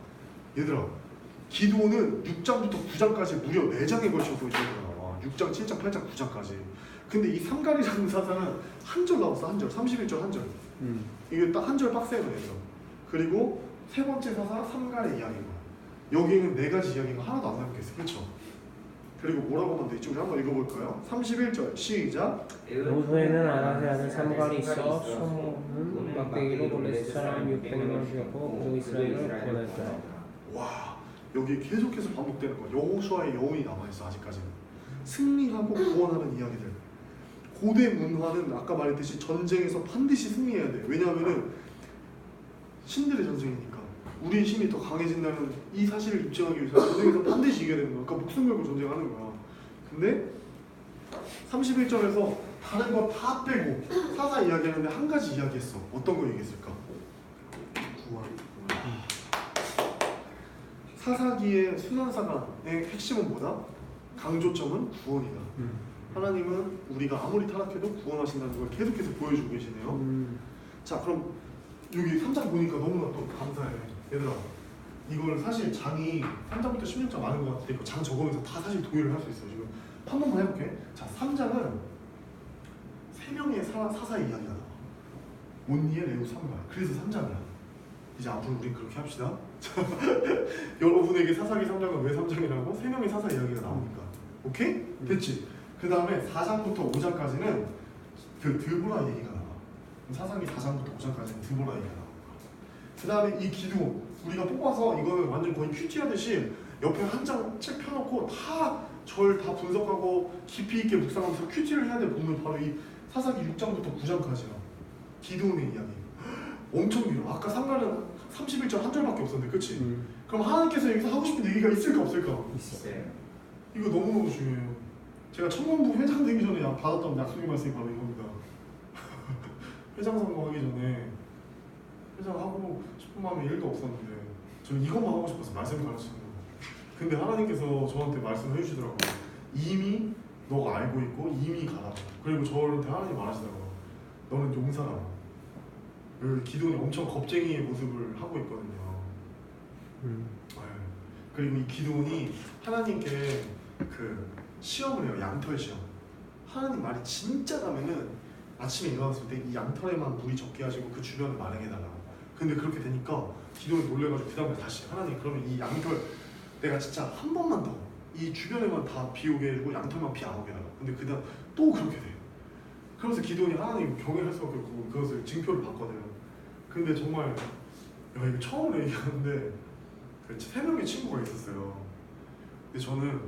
얘들아, 기도는 6장부터 9장까지 무려 4장에 걸쳐서 이제 나와. 6장, 7장, 8장, 9장까지. 근데 이 삼갈이라는 사사는 한 절 나왔어. 한 절. 31절 한 절. 이게 딱 한 절 박스에 넣어서. 그리고 세 번째 사사 삼갈의 이야기고. 여기에는 4가지 이야기가 하나도 안 남겠어. 그렇죠? 그리고 뭐라고 하면 되지? 우리 한번 읽어볼까요? 31절 시작. 요소에는 아나세 아들 삼갈이 있어 소문은 막대기로 블레셋 사람 600명을 죽였고 그리고 이스라엘을 구원했더라. 와, 여기 계속해서 반복되는 거. 여호수아의 여운이 남아있어. 아직까지는 승리하고 구원하는 이야기들. 고대 문화는 아까 말했듯이 전쟁에서 반드시 승리해야 돼. 왜냐하면은 신들의 전쟁이니까 우리의 힘이 더 강해진다는 이 사실을 입증하기 위해서 전쟁에서 반드시 이겨야 되는 거야. 그러니까 목숨 걸고 전쟁하는 거야. 근데 31절에서 다른 거 다 빼고 사사 이야기하는데 한 가지 이야기했어. 어떤 거 얘기했을까? 구원. 사사기의 순환사관의 핵심은 뭐다? 강조점은 구원이다. 하나님은 우리가 아무리 타락해도 구원하신다는 걸 계속해서 보여주고 계시네요. 자, 그럼 여기 3장 보니까 너무나 또 감사해. 얘들아, 이걸 사실 장이 3장부터 16장 많은 것 같으니까 장 적으면서 다 사실 도일을 할 수 있어요. 지금 한 번만 해볼게. 자, 3장은 3명의 사사의 이야기가 나와. 온니엘, 에웃, 삼갈. 그래서 3장이야. 이제 앞으로 우린 그렇게 합시다. 여러분에게 사사기 3장은 왜 3장이라고? 3명의 사사 이야기가 나오니까. 오케이? 됐지? 그 다음에 4장부터 5장까지는 그 드보라 얘기가 나와. 사사기 4장부터 5장까지는 드보라 얘기가 나와. 그 다음에 이 기도 우리가 뽑아서 이거는 완전 거의 큐티 하듯이 옆에 한 장 책 펴놓고 절 다 분석하고 깊이 있게 묵상하면서 큐티를 해야 될 부분은 바로 이 사사기 6장부터 9장까지야. 기도원의 이야기. 엄청 길어. 아까 삼가는 31절 한 절밖에 없었는데, 그치? 그럼 하나님께서 여기서 하고 싶은 얘기가 있을까 없을까? 있어요. 이거 너무너무 중요해요. 제가 청년부 회장 되기 전에 받았던 약속의 말씀이 바로 이겁니다. 회장 선거하기 전에 회장하고 싶은 마음이 1도 없었는데 저는 이것만 하고 싶어서 말씀 가르치는 거예요. 근데 하나님께서 저한테 말씀을 해주시더라고요. 이미 너가 알고 있고 이미 가라. 그리고 저한테 하나님 말하시더라고요. 너는 용사라. 기도는 엄청 겁쟁이의 모습을 하고 있거든요. 네. 그리고 이 기도원이 하나님께 그 시험을 해요. 양털 시험. 하나님 말이 진짜 가면은 아침에 일어났을 때 이 양털에만 물이 적게 하시고 그 주변을 마르게 해달라고. 근데 그렇게 되니까 기도원이 놀래가지고 그 다음에 다시 하나님 그러면 이 양털 내가 진짜 한 번만 더 이 주변에만 다 비 오게 해주고 양털만 비 안 오게 해달라고. 근데 그 다음 또 그렇게 돼. 그러면서 기도원이 하나님 경외할 수밖에 없고 그것을 증표를 받거든요. 근데 정말 야 이거 처음으로 얘기하는데 그 3명의 친구가 있었어요. 근데 저는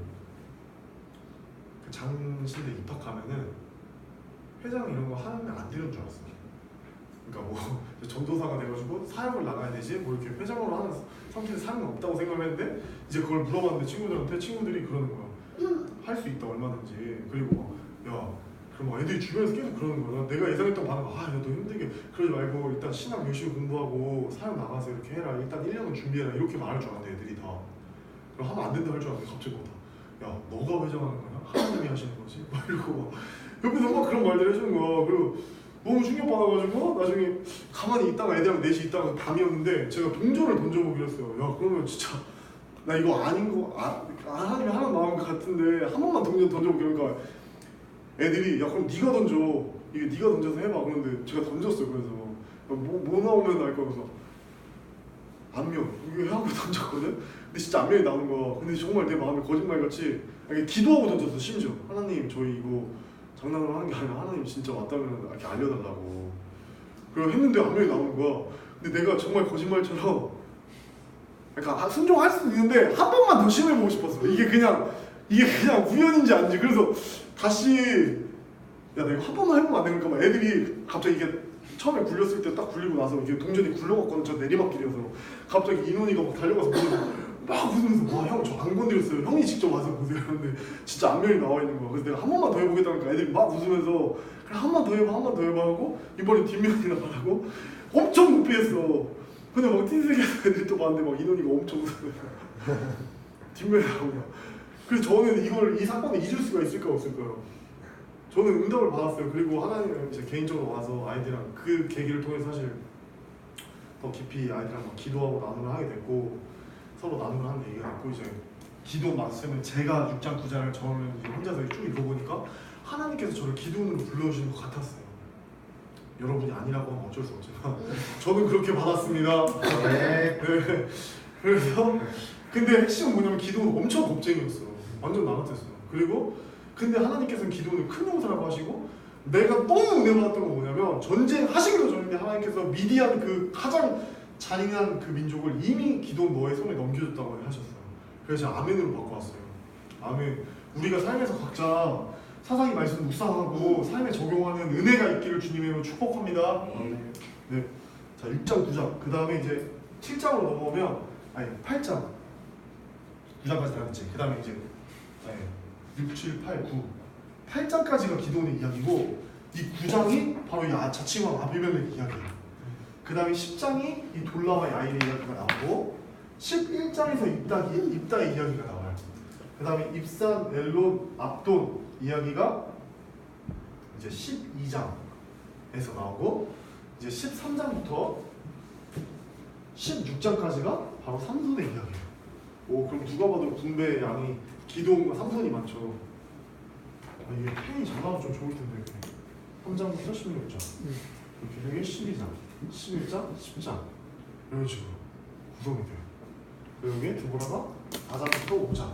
그 장신대 입학하면은 회장 이런 거 하면 안 되는 줄 알았어요. 그러니까 뭐 전도사가 돼가지고 사역을 나가야 되지 뭐 이렇게 회장으로 하는 상태에 사는 없다고 생각을 했는데 이제 그걸 물어봤는데 친구들이 그러는 거야. 할 수 있다 얼마든지. 그리고 야 그럼 애들이 주변에서 계속 그러는 거야. 내가 예상했던 반응 야 너 힘들게 그러지 말고 일단 신학 열심히 공부하고 사역 나가서 이렇게 해라. 일단 1년은 준비해라. 이렇게 말할 줄 알았는데 애들이 다 그럼 하면 안 된다 할 줄 알았는데 갑자기 야 너가 회장하는 거야? 하나님이 하시는 거지? 막 이러고 옆에서 막 그런 말들 해주는 거야. 그리고 너무 충격받아가지고 나중에 가만히 있다가 애들이랑 넷이 있다가 밤이었는데 제가 동전을 던져보기로 했어요. 야 그러면 진짜 나 이거 아닌 거 하나님이 하는 마음 같은데 한 번만 동전 던져보기로. 그러니까 애들이 야 그럼 네가 던져. 이게 네가 던져서 해봐. 그런데 제가 던졌어요. 그래서 뭐 나오면 알 거면서 안면 이거 하고 던졌거든. 근데 진짜 안면이 나오는 거야. 근데 정말 내 마음에 거짓말같이 기도하고 던졌어. 심지어 하나님 저희 이거 장난으로 하는 게 아니라 하나님 진짜 왔다면 이렇게 알려달라고. 그리고 했는데 안면이 나오는 거야. 근데 내가 정말 거짓말처럼 그러니까 순종할 수도 있는데 한 번만 더 시험해보고 싶었어. 이게 그냥 우연인지 아닌지. 그래서 다시 야 내가 한 번만 해보면 안 되니까 막 애들이 갑자기 이게 처음에 굴렸을 때 딱 굴리고 나서 이게 동전이 굴러갔거든. 저 내리막길이어서 갑자기 인원이가 막 달려가서 막 웃으면서 와 형 저 안 건드렸어요. 형이 직접 와서 보세요. 근데 진짜 안면이 나와 있는 거야. 그래서 내가 한 번만 더 해보겠다니까 애들이 막 웃으면서 그래 한 번 더 해봐 하고 이번엔 뒷면이 나가라고 엄청 높이 했어. 근데 막 틴색에서 애들이 또 봤는데 막 인원이가 엄청 웃으면서 뒷면이 나오냐. 그래서 저는 이 사건을 잊을 수가 있을까 없을까요? 저는 응답을 받았어요. 그리고 하나님은 이제 개인적으로 와서 아이들이랑 그 계기를 통해서 사실 더 깊이 아이들이랑 막 기도하고 나눔을 하게 됐고 서로 나눔을 하는 얘기가 됐고 이제 기도 말씀을 제가 6장 9장을 저는 이제 혼자서 쭉 읽어보니까 하나님께서 저를 기도원으로 불러주시는 것 같았어요. 여러분이 아니라고 하면 어쩔 수 없지만 저는 그렇게 받았습니다. 네. 그래서 근데 핵심은 뭐냐면 기도는 엄청 겁쟁이였어. 완전 나 같았어요. 그리고 근데 하나님께서는 기도는 큰 용사라고 하시고 내가 너무 은혜 받았던 건 뭐냐면 전쟁하시기도 전에 하나님께서 미디안 그 가장 잔인한 그 민족을 이미 기도는 너의 손에 넘겨줬다고 하셨어요. 그래서 제가 아멘으로 바꿔 왔어요. 아멘. 우리가 삶에서 각자 사사기 말씀 묵상하고 삶에 적용하는 은혜가 있기를 주님의 축복합니다. 네. 자 6장 9장 그 다음에 이제 7장으로 넘어오면 아니 8장 9장까지 다 했지. 그 다음에 이제 6, 7, 8, 9 8장까지가 기도원의 이야기고 이 9장이 바로 이 자칭왕 아비멜렉 이야기예요. 그 다음에 10장이 이 돌라와 야일의 이야기가 나오고 11장에서 입다의 이야기가 나와요. 그 다음에 입산, 엘론, 압돈 이야기가 이제 12장에서 나오고 이제 13장부터 16장까지가 바로 삼손의 이야기예요. 오 그럼 누가 봐도 군대 양이 기도원과 삼손이 많죠. 이게 펜이 잘 나와서 좀 좋을 텐데 3장부터 16장 이렇게 12장, 11장, 10장 이런 식으로 구성이 돼요. 그리고 이게 두보라가 4장부터 5장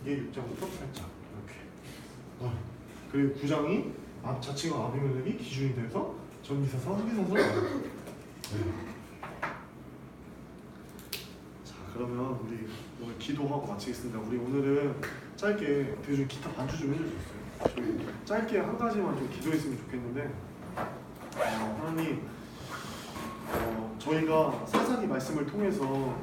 이게 6장부터 8장 이렇게 그리고 9장이 자칭왕 아비멜렉이 기준이 돼서 전기사서, 후기사서 나와요. 자 그러면 우리 오늘 기도하고 마치겠습니다. 우리 오늘은 짧게 대중 기타 반주 좀 해주셨어요. 저희 짧게 한 가지만 좀 기도했으면 좋겠는데 하나님 저희가 사사기 말씀을 통해서